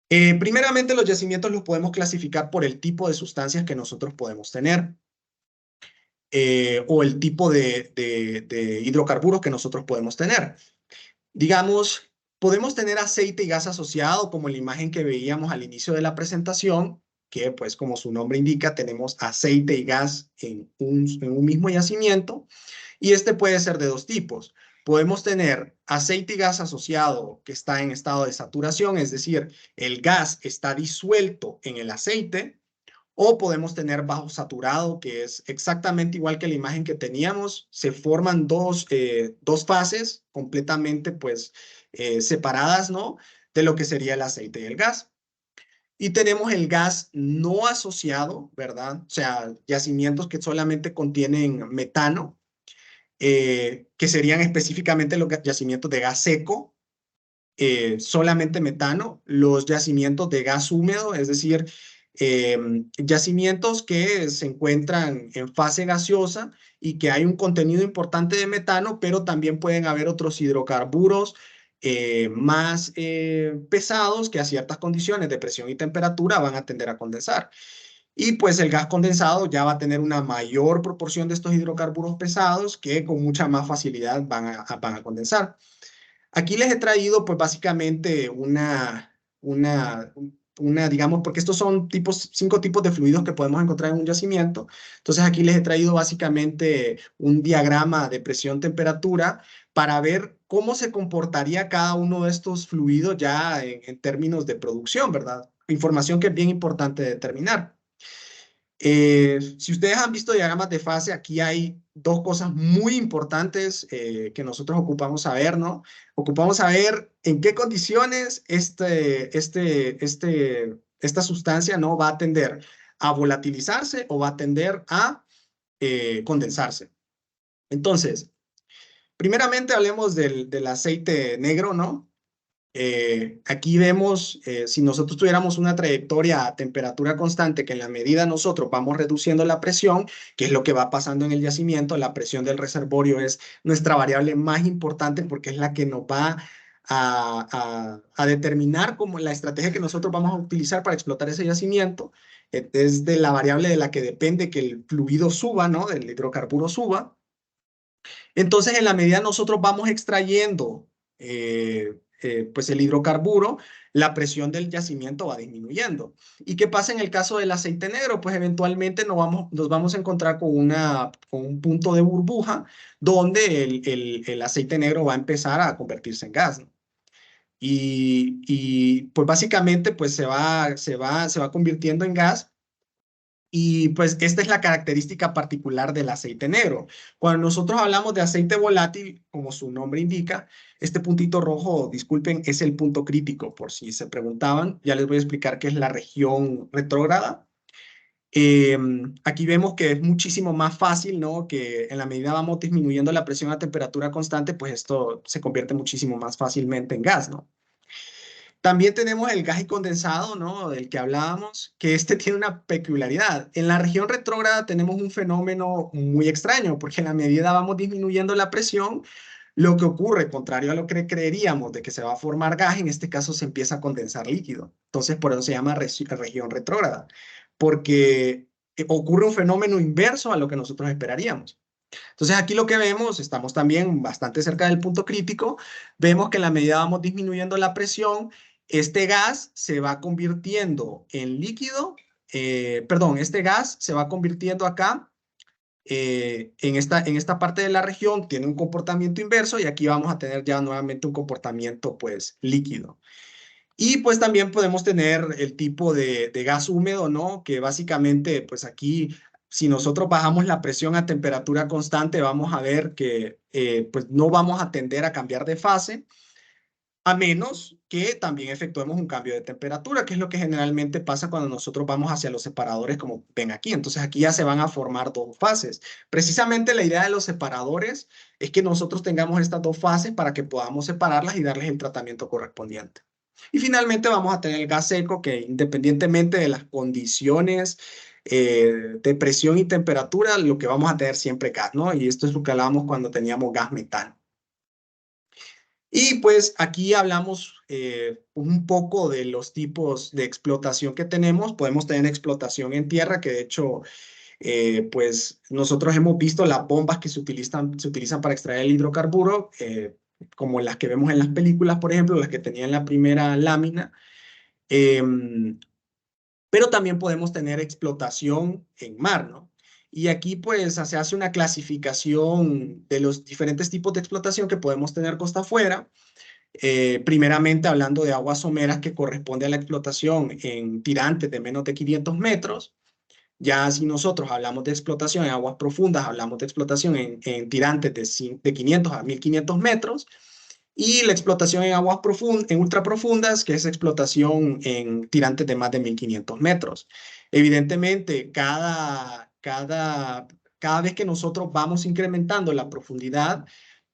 Primeramente, los yacimientos los podemos clasificar por el tipo de sustancias que nosotros podemos tener o el tipo de hidrocarburos que nosotros podemos tener. Digamos, podemos tener aceite y gas asociado, como la imagen que veíamos al inicio de la presentación, que pues como su nombre indica, tenemos aceite y gas en un mismo yacimiento, y este puede ser de dos tipos. Podemos tener aceite y gas asociado que está en estado de saturación, es decir, el gas está disuelto en el aceite, o podemos tener bajo saturado, que es exactamente igual que la imagen que teníamos. Se forman dos fases completamente pues separadas, ¿no? De lo que sería el aceite y el gas. Y tenemos el gas no asociado, ¿verdad? O sea, yacimientos que solamente contienen metano, que serían específicamente los yacimientos de gas seco, solamente metano, los yacimientos de gas húmedo, es decir, yacimientos que se encuentran en fase gaseosa y que hay un contenido importante de metano, pero también pueden haber otros hidrocarburos más pesados que a ciertas condiciones de presión y temperatura van a tender a condensar. Y pues el gas condensado ya va a tener una mayor proporción de estos hidrocarburos pesados que con mucha más facilidad van a condensar. Aquí les he traído, pues básicamente digamos, porque estos son cinco tipos de fluidos que podemos encontrar en un yacimiento. Entonces aquí les he traído básicamente un diagrama de presión-temperatura para ver cómo se comportaría cada uno de estos fluidos ya en términos de producción, ¿verdad? Información que es bien importante determinar. Si ustedes han visto diagramas de fase, aquí hay dos cosas muy importantes que nosotros ocupamos saber, ¿no? Ocupamos saber en qué condiciones esta sustancia no va a tender a volatilizarse o va a tender a condensarse. Entonces, primeramente hablemos del aceite negro, ¿no? Aquí vemos, si nosotros tuviéramos una trayectoria a temperatura constante, que en la medida nosotros vamos reduciendo la presión, que es lo que va pasando en el yacimiento, la presión del reservorio es nuestra variable más importante porque es la que nos va a determinar como la estrategia que nosotros vamos a utilizar para explotar ese yacimiento. Es de la variable de la que depende que el fluido suba, ¿no? Del hidrocarburo suba. Entonces, en la medida nosotros vamos extrayendo pues el hidrocarburo, la presión del yacimiento va disminuyendo. ¿Y qué pasa en el caso del aceite negro? Pues eventualmente nos vamos a encontrar con un punto de burbuja donde el aceite negro va a empezar a convertirse en gas, ¿no? Pues básicamente pues se va convirtiendo en gas. Y pues esta es la característica particular del aceite negro. Cuando nosotros hablamos de aceite volátil, como su nombre indica, este puntito rojo, disculpen, es el punto crítico, por si se preguntaban. Ya les voy a explicar qué es la región retrógrada. Aquí vemos que es muchísimo más fácil, ¿no? Que en la medida vamos disminuyendo la presión a temperatura constante, pues esto se convierte muchísimo más fácilmente en gas, ¿no? También tenemos el gas y condensado, ¿no? Del que hablábamos, que este tiene una peculiaridad. En la región retrógrada tenemos un fenómeno muy extraño, porque en la medida vamos disminuyendo la presión, lo que ocurre, contrario a lo que creeríamos de que se va a formar gas, en este caso se empieza a condensar líquido. Entonces, por eso se llama región retrógrada, porque ocurre un fenómeno inverso a lo que nosotros esperaríamos. Entonces aquí lo que vemos, estamos también bastante cerca del punto crítico, vemos que en la medida vamos disminuyendo la presión, este gas se va convirtiendo en líquido, perdón, este gas se va convirtiendo acá, en esta parte de la región, tiene un comportamiento inverso y aquí vamos a tener ya nuevamente un comportamiento pues líquido. Y pues también podemos tener el tipo de gas húmedo, ¿no? Que básicamente, pues aquí, si nosotros bajamos la presión a temperatura constante, vamos a ver que pues no vamos a tender a cambiar de fase, a menos que también efectuemos un cambio de temperatura, que es lo que generalmente pasa cuando nosotros vamos hacia los separadores, como ven aquí. Entonces aquí ya se van a formar dos fases. Precisamente la idea de los separadores es que nosotros tengamos estas dos fases para que podamos separarlas y darles el tratamiento correspondiente. Y finalmente vamos a tener el gas seco, que independientemente de las condiciones de presión y temperatura, lo que vamos a tener siempre gas, ¿no? Y esto es lo que hablábamos cuando teníamos gas metano. Y pues aquí hablamos un poco de los tipos de explotación que tenemos. Podemos tener explotación en tierra, que de hecho, pues nosotros hemos visto las bombas que se utilizan para extraer el hidrocarburo, como las que vemos en las películas, por ejemplo, las que tenían la primera lámina. Pero también podemos tener explotación en mar, ¿no? Y aquí pues se hace una clasificación de los diferentes tipos de explotación que podemos tener costa afuera. Primeramente hablando de aguas someras, que corresponde a la explotación en tirantes de menos de 500 metros. Ya si nosotros hablamos de explotación en aguas profundas, hablamos de explotación en tirantes de 500 a 1500 metros. Y la explotación en aguas en ultraprofundas, que es explotación en tirantes de más de 1500 metros. Evidentemente, cada vez que nosotros vamos incrementando la profundidad,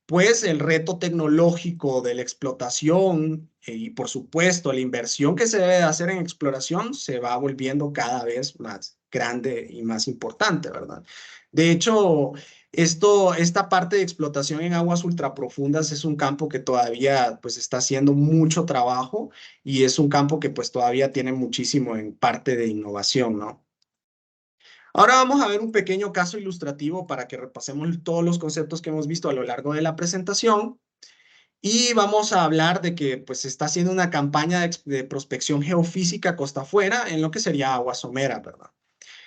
pues el reto tecnológico de la explotación y por supuesto la inversión que se debe de hacer en exploración se va volviendo cada vez más grande y más importante, ¿verdad? De hecho, esta parte de explotación en aguas ultraprofundas es un campo que todavía pues está haciendo mucho trabajo y es un campo que pues todavía tiene muchísimo en parte de innovación, ¿no? Ahora vamos a ver un pequeño caso ilustrativo para que repasemos todos los conceptos que hemos visto a lo largo de la presentación. Y vamos a hablar de que pues se está haciendo una campaña de prospección geofísica costa afuera en lo que sería agua somera, ¿verdad?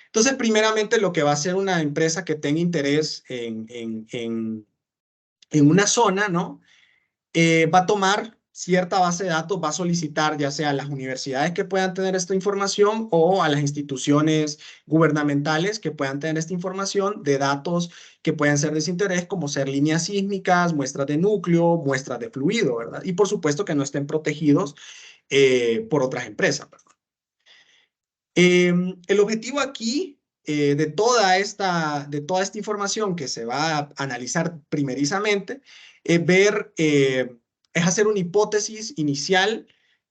Entonces, primeramente, lo que va a hacer una empresa que tenga interés en una zona, ¿no? Va a tomar cierta base de datos, va a solicitar ya sea a las universidades que puedan tener esta información o a las instituciones gubernamentales que puedan tener esta información de datos que pueden ser de su interés, como ser líneas sísmicas, muestras de núcleo, muestras de fluido, ¿verdad? Y por supuesto que no estén protegidos por otras empresas, ¿verdad? El objetivo aquí de toda esta información que se va a analizar primerizamente es ver es hacer una hipótesis inicial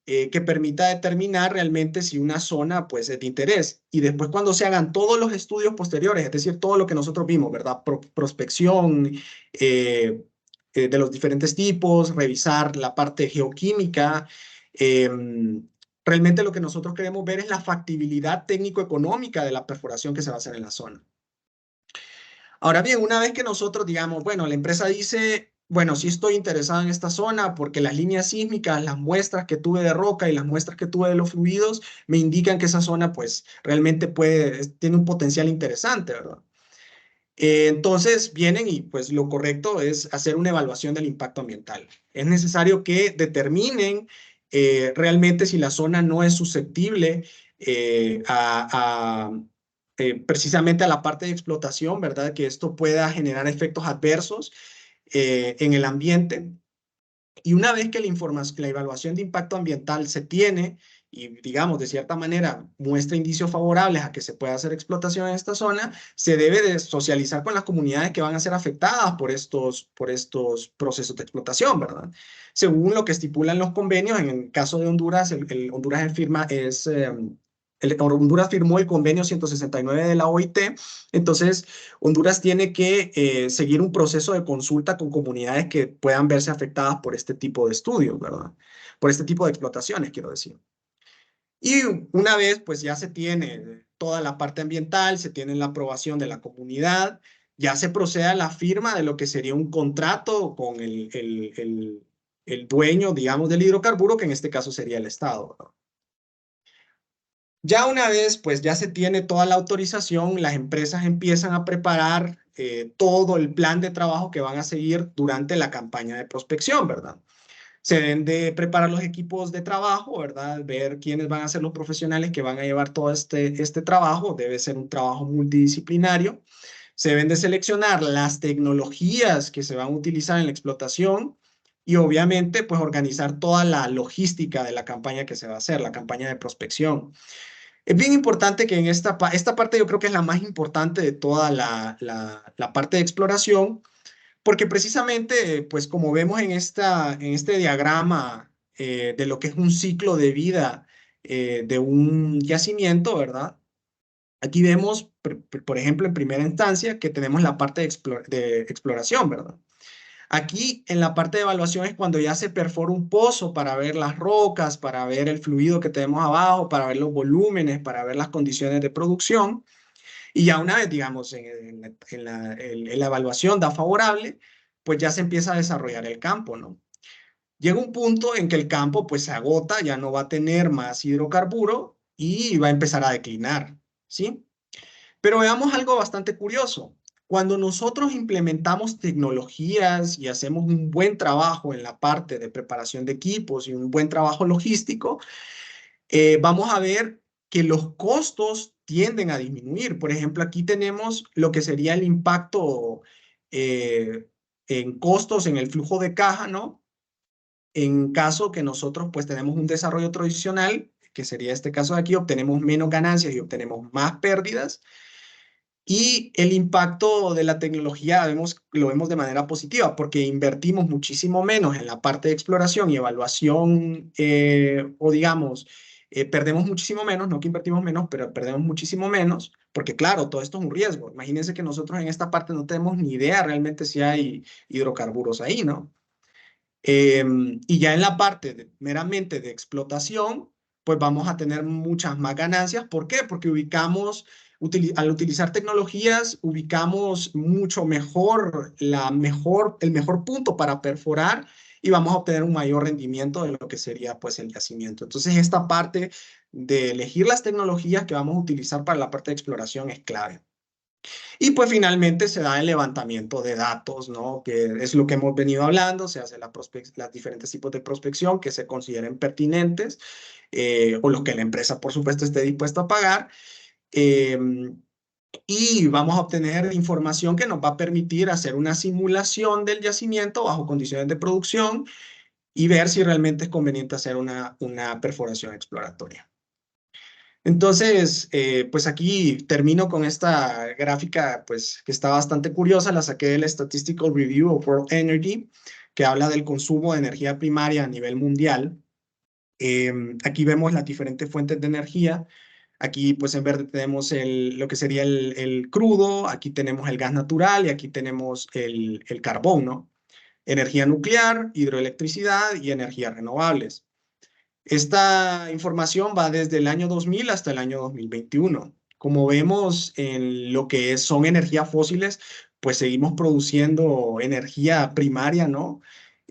que permita determinar realmente si una zona pues, es de interés. Y después cuando se hagan todos los estudios posteriores, es decir, todo lo que nosotros vimos, ¿verdad? Prospección de los diferentes tipos, revisar la parte geoquímica. Realmente lo que nosotros queremos ver es la factibilidad técnico-económica de la perforación que se va a hacer en la zona. Ahora bien, una vez que nosotros digamos, bueno, la empresa dice, bueno, sí estoy interesado en esta zona porque las líneas sísmicas, las muestras que tuve de roca y las muestras que tuve de los fluidos me indican que esa zona pues realmente tiene un potencial interesante, ¿verdad? Entonces vienen y pues lo correcto es hacer una evaluación del impacto ambiental. Es necesario que determinen realmente si la zona no es susceptible precisamente a la parte de explotación, ¿verdad? Que esto pueda generar efectos adversos en el ambiente. Y una vez que la evaluación de impacto ambiental se tiene y, digamos, de cierta manera muestra indicios favorables a que se pueda hacer explotación en esta zona, se debe de socializar con las comunidades que van a ser afectadas por estos procesos de explotación, ¿verdad? Según lo que estipulan los convenios, en el caso de Honduras, Honduras firmó el convenio 169 de la OIT, entonces Honduras tiene que seguir un proceso de consulta con comunidades que puedan verse afectadas por este tipo de estudios, ¿verdad? Por este tipo de explotaciones, quiero decir. Y una vez, pues ya se tiene toda la parte ambiental, se tiene la aprobación de la comunidad, ya se procede a la firma de lo que sería un contrato con el dueño, digamos, del hidrocarburo, que en este caso sería el Estado, ¿verdad? Ya una vez, pues ya se tiene toda la autorización, las empresas empiezan a preparar todo el plan de trabajo que van a seguir durante la campaña de prospección, ¿verdad? Se deben de preparar los equipos de trabajo, ¿verdad? Ver quiénes van a ser los profesionales que van a llevar todo este trabajo. Debe ser un trabajo multidisciplinario. Se deben de seleccionar las tecnologías que se van a utilizar en la explotación y obviamente, pues organizar toda la logística de la campaña que se va a hacer, la campaña de prospección. Es bien importante que en esta parte yo creo que es la más importante de toda la parte de exploración, porque precisamente, pues como vemos en este diagrama de lo que es un ciclo de vida de un yacimiento, ¿verdad? Aquí vemos, por ejemplo, en primera instancia, que tenemos la parte de exploración, ¿verdad? Aquí en la parte de evaluación es cuando ya se perfora un pozo para ver las rocas, para ver el fluido que tenemos abajo, para ver los volúmenes, para ver las condiciones de producción. Y ya una vez, digamos, en la evaluación da favorable, pues ya se empieza a desarrollar el campo, ¿no? Llega un punto en que el campo pues se agota, ya no va a tener más hidrocarburo y va a empezar a declinar, ¿sí? Pero veamos algo bastante curioso. Cuando nosotros implementamos tecnologías y hacemos un buen trabajo en la parte de preparación de equipos y un buen trabajo logístico, vamos a ver que los costos tienden a disminuir. Por ejemplo, aquí tenemos lo que sería el impacto en costos en el flujo de caja, ¿no? En caso que nosotros pues tenemos un desarrollo tradicional, que sería este caso de aquí, obtenemos menos ganancias y obtenemos más pérdidas. Y el impacto de la tecnología lo vemos de manera positiva porque invertimos muchísimo menos en la parte de exploración y evaluación, o digamos, perdemos muchísimo menos, no que invertimos menos, pero perdemos muchísimo menos, porque claro, todo esto es un riesgo. Imagínense que nosotros en esta parte no tenemos ni idea realmente si hay hidrocarburos ahí, ¿no? Y ya en la parte meramente de explotación, pues vamos a tener muchas más ganancias. ¿Por qué? Porque al utilizar tecnologías, ubicamos mucho mejor, el mejor punto para perforar y vamos a obtener un mayor rendimiento de lo que sería pues el yacimiento. Entonces, esta parte de elegir las tecnologías que vamos a utilizar para la parte de exploración es clave. Y pues finalmente se da el levantamiento de datos, ¿no? Que es lo que hemos venido hablando, se hace las diferentes tipos de prospección que se consideren pertinentes o lo que la empresa, por supuesto, esté dispuesta a pagar. Y vamos a obtener información que nos va a permitir hacer una simulación del yacimiento bajo condiciones de producción y ver si realmente es conveniente hacer una perforación exploratoria. Entonces, pues aquí termino con esta gráfica, pues que está bastante curiosa, la saqué del Statistical Review of World Energy, que habla del consumo de energía primaria a nivel mundial. Aquí vemos las diferentes fuentes de energía. Aquí, pues en verde tenemos lo que sería el crudo, aquí tenemos el gas natural y aquí tenemos el carbón, ¿no? Energía nuclear, hidroelectricidad y energías renovables. Esta información va desde el año 2000 hasta el año 2021. Como vemos en lo que son energías fósiles, pues seguimos produciendo energía primaria, ¿no?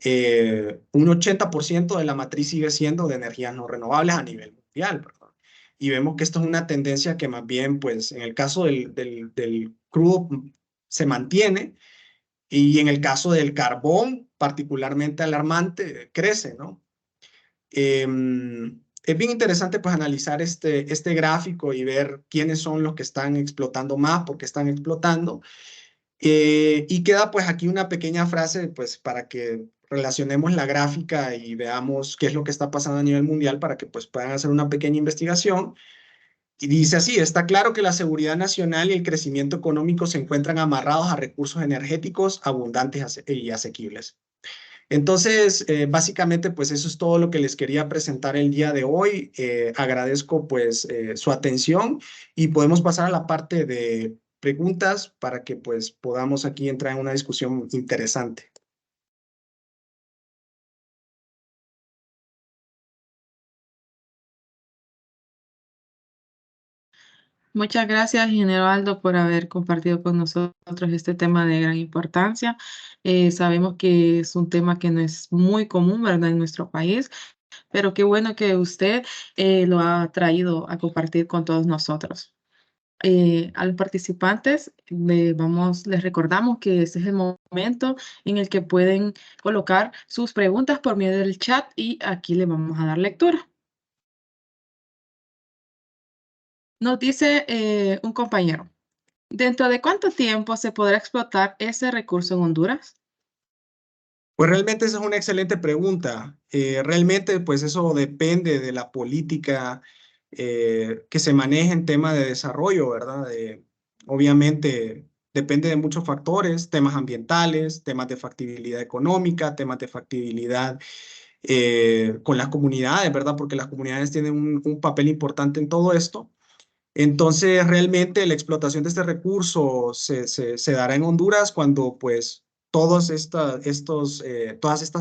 Un 80% de la matriz sigue siendo de energías no renovables a nivel mundial, perdón. Y vemos que esto es una tendencia que más bien, pues en el caso del crudo se mantiene y en el caso del carbón, particularmente alarmante, crece, ¿no? Es bien interesante pues analizar este gráfico y ver quiénes son los que están explotando más, por qué están explotando. Y queda pues aquí una pequeña frase pues para que relacionemos la gráfica y veamos qué es lo que está pasando a nivel mundial para que pues puedan hacer una pequeña investigación. Y dice así, está claro que la seguridad nacional y el crecimiento económico se encuentran amarrados a recursos energéticos abundantes y asequibles. Entonces, básicamente, pues eso es todo lo que les quería presentar el día de hoy. Agradezco pues su atención y podemos pasar a la parte de preguntas para que pues podamos aquí entrar en una discusión interesante. Muchas gracias, ingeniero Aldo, por haber compartido con nosotros este tema de gran importancia. Sabemos que es un tema que no es muy común, ¿verdad?, en nuestro país, pero qué bueno que usted lo ha traído a compartir con todos nosotros. A los participantes les recordamos que este es el momento en el que pueden colocar sus preguntas por medio del chat y aquí le vamos a dar lectura. Nos dice un compañero, ¿dentro de cuánto tiempo se podrá explotar ese recurso en Honduras? Pues realmente esa es una excelente pregunta. Realmente, pues eso depende de la política que se maneje en tema de desarrollo, ¿verdad? Obviamente depende de muchos factores, temas ambientales, temas de factibilidad económica, temas de factibilidad con las comunidades, ¿verdad? Porque las comunidades tienen un papel importante en todo esto. Entonces, realmente la explotación de este recurso se dará en Honduras cuando, pues, todas estas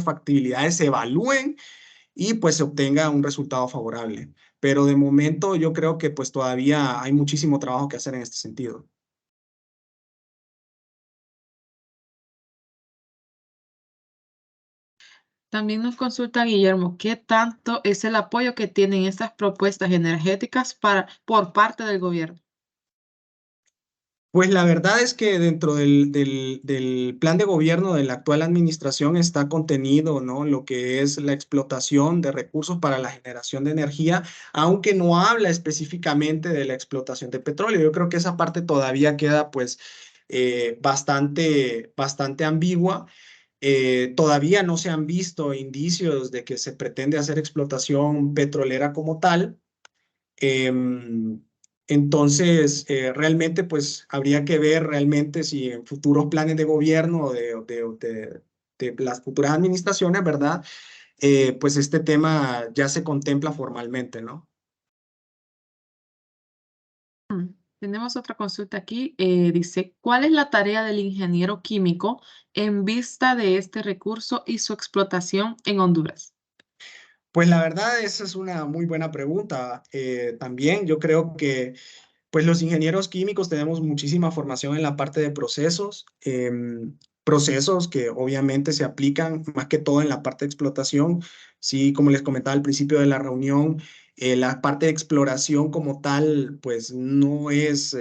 factibilidades se evalúen y, pues, se obtenga un resultado favorable. Pero de momento yo creo que, pues, todavía hay muchísimo trabajo que hacer en este sentido. También nos consulta Guillermo, ¿qué tanto es el apoyo que tienen estas propuestas energéticas por parte del gobierno? Pues la verdad es que dentro del plan de gobierno de la actual administración está contenido, ¿no? Lo que es la explotación de recursos para la generación de energía, aunque no habla específicamente de la explotación de petróleo. Yo creo que esa parte todavía queda pues bastante ambigua. Todavía no se han visto indicios de que se pretende hacer explotación petrolera como tal. Em, entonces, realmente, pues habría que ver realmente si en futuros planes de gobierno de las futuras administraciones, ¿verdad? Pues este tema ya se contempla formalmente, ¿no? Tenemos otra consulta aquí. Dice, ¿cuál es la tarea del ingeniero químico en vista de este recurso y su explotación en Honduras? Pues la verdad, esa es una muy buena pregunta. También yo creo que pues los ingenieros químicos tenemos muchísima formación en la parte de procesos, procesos que obviamente se aplican más que todo en la parte de explotación. Sí, como les comentaba al principio de la reunión, la parte de exploración como tal, pues no es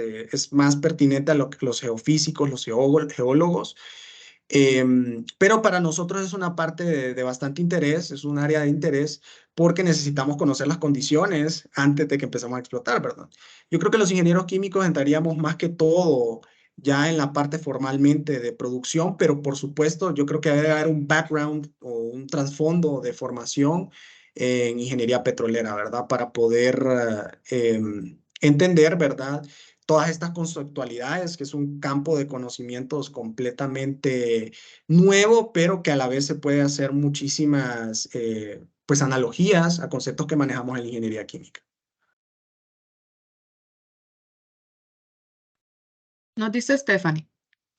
más pertinente a lo que los geofísicos, los geólogos. Pero para nosotros es una parte de bastante interés, es un área de interés porque necesitamos conocer las condiciones antes de que empecemos a explotar, ¿verdad? Yo creo que los ingenieros químicos entraríamos más que todo ya en la parte formalmente de producción, pero por supuesto yo creo que debe haber un background o un trasfondo de formación en ingeniería petrolera, ¿verdad? Para poder entender, ¿verdad? todas estas conceptualidades, que es un campo de conocimientos completamente nuevo, pero que a la vez se puede hacer muchísimas pues analogías a conceptos que manejamos en la ingeniería química. Nos dice Stephanie,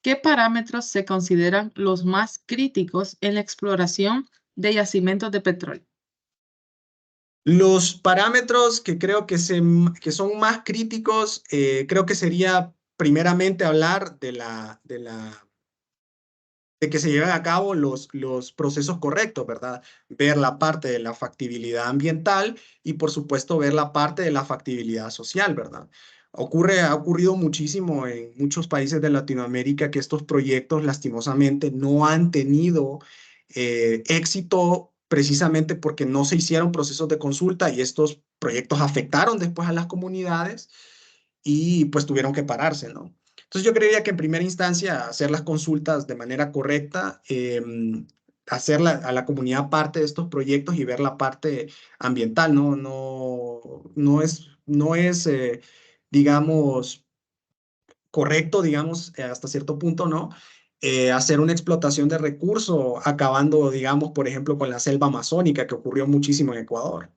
¿qué parámetros se consideran los más críticos en la exploración de yacimientos de petróleo? Los parámetros que creo que son más críticos, creo que sería primeramente hablar de que se lleven a cabo los procesos correctos, ¿verdad? Ver la parte de la factibilidad ambiental y, por supuesto, ver la parte de la factibilidad social, ¿verdad? Ha ocurrido muchísimo en muchos países de Latinoamérica que estos proyectos, lastimosamente, no han tenido éxito precisamente porque no se hicieron procesos de consulta y estos proyectos afectaron después a las comunidades y pues tuvieron que pararse, ¿no? Entonces yo creería que en primera instancia hacer las consultas de manera correcta, hacer a la comunidad parte de estos proyectos y ver la parte ambiental, no es digamos, correcto, digamos, hasta cierto punto, ¿no? Hacer una explotación de recursos, acabando, digamos, por ejemplo, con la selva amazónica, que ocurrió muchísimo en Ecuador.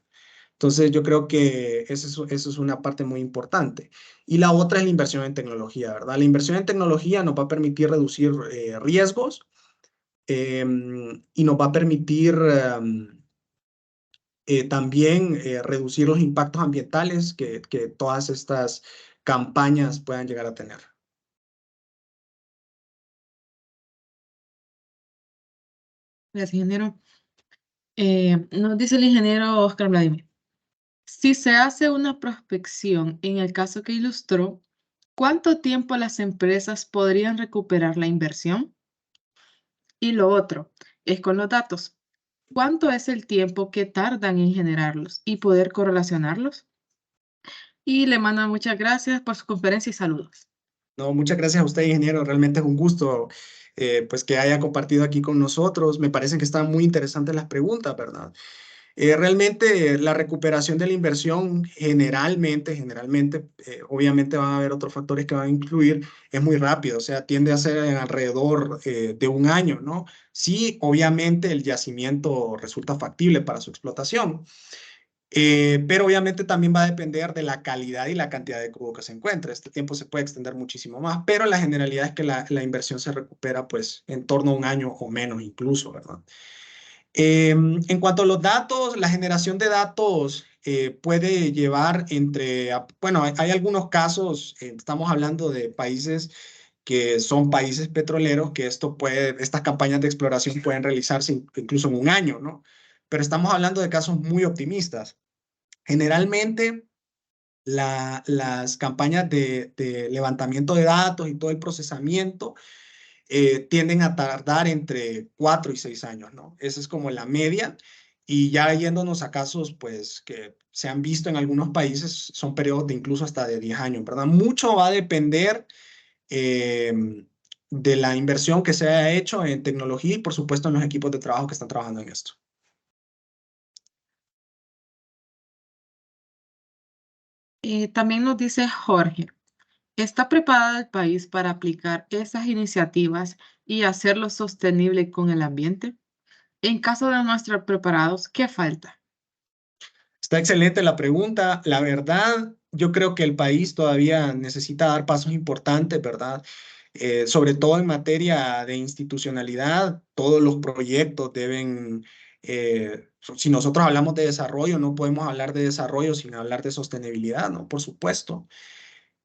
Entonces, yo creo que eso es una parte muy importante. Y la otra es la inversión en tecnología, ¿verdad? La inversión en tecnología nos va a permitir reducir riesgos y nos va a permitir también reducir los impactos ambientales que todas estas campañas puedan llegar a tener. Gracias, ingeniero. Nos dice el ingeniero Oscar Vladimir. Si se hace una prospección en el caso que ilustró, ¿cuánto tiempo las empresas podrían recuperar la inversión? Y lo otro es con los datos. ¿Cuánto es el tiempo que tardan en generarlos y poder correlacionarlos? Y le mando muchas gracias por su conferencia y saludos. No, muchas gracias a usted, ingeniero. Realmente es un gusto pues que haya compartido aquí con nosotros. Me parece que están muy interesantes las preguntas, ¿verdad? Realmente la recuperación de la inversión generalmente, obviamente van a haber otros factores que van a incluir, es muy rápido, o sea, tiende a ser en alrededor de un año, ¿no? Sí, obviamente el yacimiento resulta factible para su explotación, pero obviamente también va a depender de la calidad y la cantidad de crudo que se encuentre. Este tiempo se puede extender muchísimo más, pero la generalidad es que la inversión se recupera pues en torno a un año o menos incluso, ¿verdad? En cuanto a los datos, la generación de datos puede llevar bueno, hay algunos casos, estamos hablando de países que son países petroleros, que estas campañas de exploración pueden realizarse incluso en un año, ¿no? Pero estamos hablando de casos muy optimistas. Generalmente, las campañas de levantamiento de datos y todo el procesamiento tienden a tardar entre 4 y 6 años, ¿no? Esa es como la media. Y ya yéndonos a casos, pues, que se han visto en algunos países, son periodos de incluso hasta de 10 años, ¿verdad? Mucho va a depender eh, de la inversión que se haya hecho en tecnología y, por supuesto, en los equipos de trabajo que están trabajando en esto. También nos dice Jorge, ¿está preparado el país para aplicar esas iniciativas y hacerlo sostenible con el ambiente? En caso de no estar preparados, ¿qué falta? Está excelente la pregunta. La verdad, yo creo que el país todavía necesita dar pasos importantes, ¿verdad? Sobre todo en materia de institucionalidad, todos los proyectos deben, si nosotros hablamos de desarrollo, no podemos hablar de desarrollo sin hablar de sostenibilidad, ¿no? Por supuesto.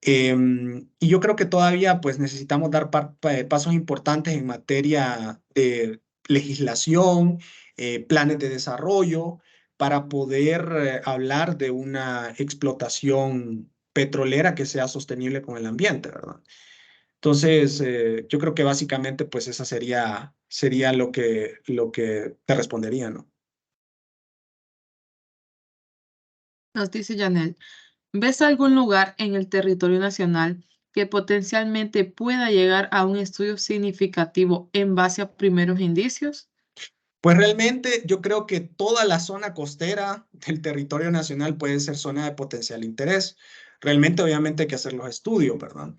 Y yo creo que todavía pues necesitamos dar pasos importantes en materia de legislación, planes de desarrollo, para poder hablar de una explotación petrolera que sea sostenible con el ambiente, ¿verdad? Entonces, yo creo que básicamente pues esa sería lo que te respondería, ¿no? Nos dice Janel, ¿ves algún lugar en el territorio nacional que potencialmente pueda llegar a un estudio significativo en base a primeros indicios? Pues realmente yo creo que toda la zona costera del territorio nacional puede ser zona de potencial interés. Realmente, obviamente, hay que hacer los estudios, ¿verdad?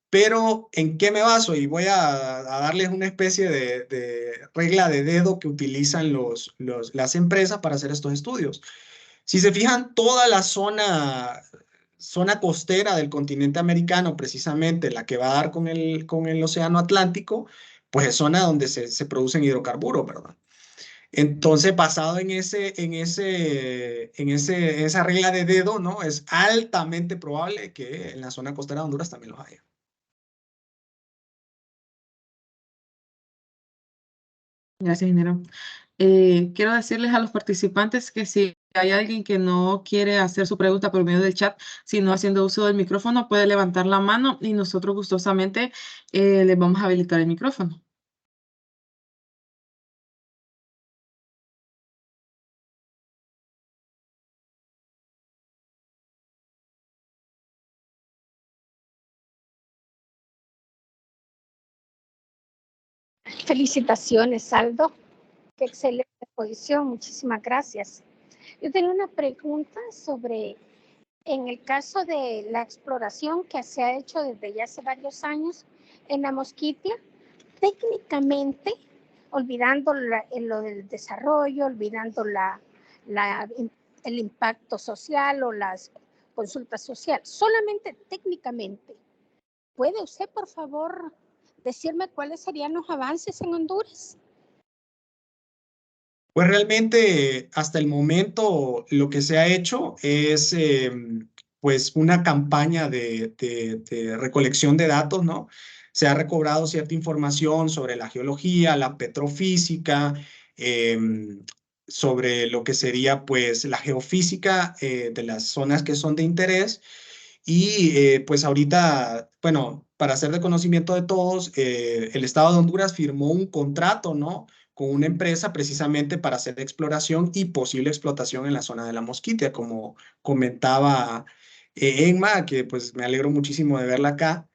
Pero, ¿en qué me baso? Y voy a darles una especie de regla de dedo que utilizan las empresas para hacer estos estudios. Si se fijan, toda la zona costera del continente americano, precisamente la que va a dar con el océano Atlántico, pues es zona donde se producen hidrocarburos, ¿verdad? Entonces, basado en esa regla de dedo, ¿no? Es altamente probable que en la zona costera de Honduras también los haya. Gracias, ingeniero. Quiero decirles a los participantes que si hay alguien que no quiere hacer su pregunta por medio del chat, sino haciendo uso del micrófono, puede levantar la mano y nosotros gustosamente les vamos a habilitar el micrófono. Felicitaciones, Aldo. Qué excelente exposición. Muchísimas gracias. Yo tengo una pregunta sobre, en el caso de la exploración que se ha hecho desde ya hace varios años en la Mosquitia, técnicamente, olvidando lo del desarrollo, olvidando el impacto social o las consultas sociales, solamente técnicamente, ¿puede usted, por favor, decirme cuáles serían los avances en Honduras? Pues realmente hasta el momento lo que se ha hecho es pues una campaña de recolección de datos, ¿no? Se ha recobrado cierta información sobre la geología, la petrofísica, sobre lo que sería pues la geofísica de las zonas que son de interés. Y pues ahorita, bueno, para hacer de conocimiento de todos, el Estado de Honduras firmó un contrato, ¿no? Con una empresa precisamente para hacer exploración y posible explotación en la zona de la Mosquitia, como comentaba Emma, que pues me alegro muchísimo de verla acá.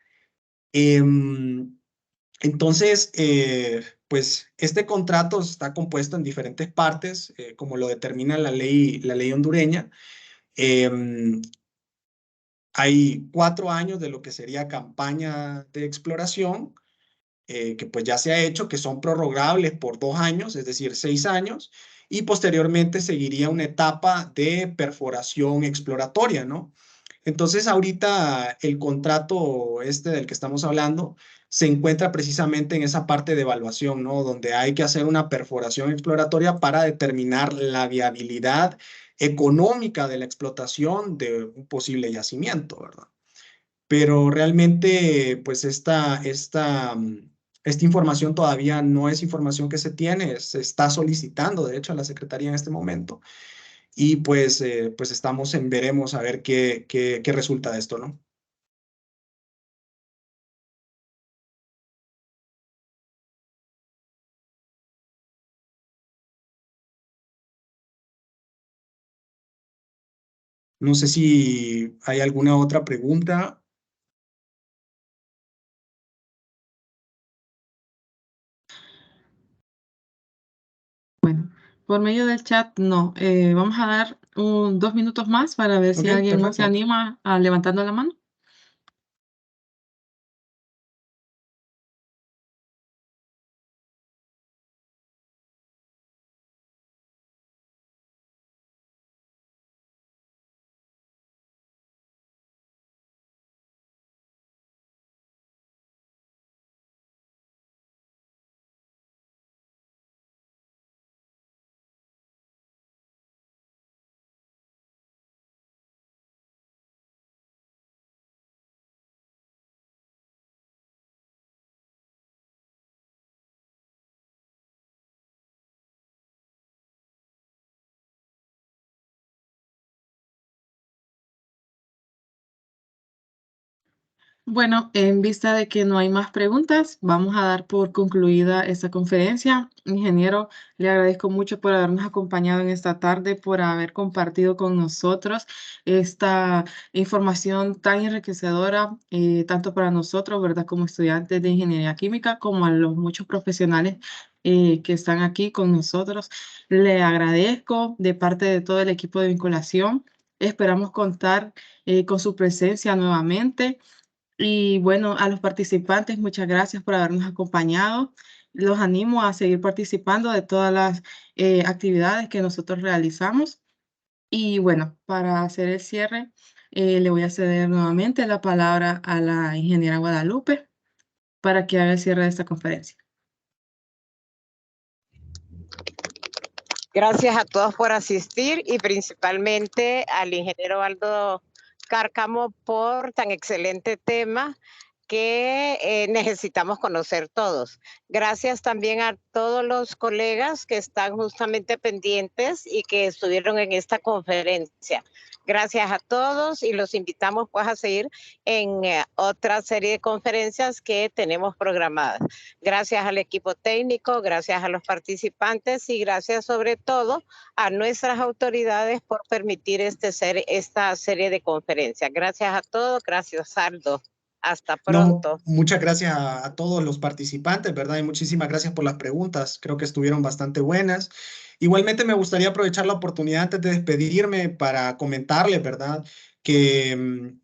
Em, entonces, pues este contrato está compuesto en diferentes partes, como lo determina la ley hondureña. Em, Hay 4 años de lo que sería campaña de exploración, que pues ya se ha hecho, que son prorrogables por 2 años, es decir, 6 años, y posteriormente seguiría una etapa de perforación exploratoria, ¿no? Entonces, ahorita el contrato este del que estamos hablando se encuentra precisamente en esa parte de evaluación, ¿no? Donde hay que hacer una perforación exploratoria para determinar la viabilidad económica de la explotación de un posible yacimiento, ¿verdad? Pero realmente, pues esta información todavía no es información que se tiene, se está solicitando, de hecho, a la Secretaría en este momento. Y pues estamos en veremos a ver qué resulta de esto, ¿no? No sé si hay alguna otra pregunta. Bueno, por medio del chat no. Vamos a dar 2 minutos más para ver si Ok, alguien más se perfecto. anima a levantando la mano. Bueno, en vista de que no hay más preguntas, vamos a dar por concluida esta conferencia. Ingeniero, le agradezco mucho por habernos acompañado en esta tarde, por haber compartido con nosotros esta información tan enriquecedora, tanto para nosotros, ¿verdad? Como estudiantes de ingeniería química, como a los muchos profesionales que están aquí con nosotros. Le agradezco de parte de todo el equipo de vinculación Esperamos contar con su presencia nuevamente. Y bueno, a los participantes, muchas gracias por habernos acompañado. Los animo a seguir participando de todas las actividades que nosotros realizamos. Y bueno, para hacer el cierre, le voy a ceder nuevamente la palabra a la ingeniera Guadalupe para que haga el cierre de esta conferencia. Gracias a todos por asistir y principalmente al ingeniero Aldo Cárcamo por tan excelente tema que necesitamos conocer todos. Gracias también a todos los colegas que están justamente pendientes y que estuvieron en esta conferencia. Gracias a todos y los invitamos pues a seguir en otra serie de conferencias que tenemos programadas. Gracias al equipo técnico, gracias a los participantes y gracias sobre todo a nuestras autoridades por permitir esta serie de conferencias. Gracias a todos, gracias Aldo. Hasta pronto. No, muchas gracias a todos los participantes, ¿verdad? Y muchísimas gracias por las preguntas. Creo que estuvieron bastante buenas. Igualmente me gustaría aprovechar la oportunidad antes de despedirme para comentarles, ¿verdad? Que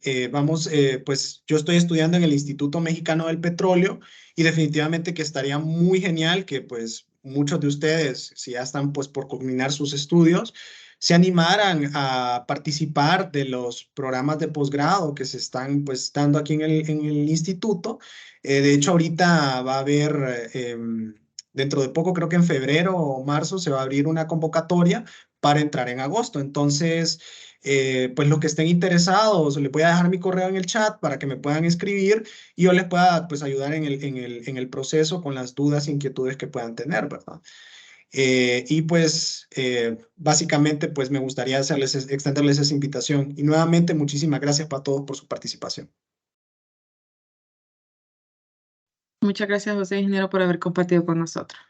pues yo estoy estudiando en el Instituto Mexicano del Petróleo y definitivamente que estaría muy genial que pues muchos de ustedes, si ya están pues por culminar sus estudios, se animaran a participar de los programas de posgrado que se están pues dando aquí en el instituto. De hecho, ahorita va a haber, dentro de poco, creo que en febrero o marzo, se va a abrir una convocatoria para entrar en agosto. Entonces, pues los que estén interesados, les voy a dejar mi correo en el chat para que me puedan escribir y yo les pueda pues ayudar en el proceso con las dudas e inquietudes que puedan tener, ¿verdad? Y pues básicamente pues me gustaría extenderles esa invitación. Y nuevamente muchísimas gracias para todos por su participación. Muchas gracias, José Ingeniero, por haber compartido con nosotros.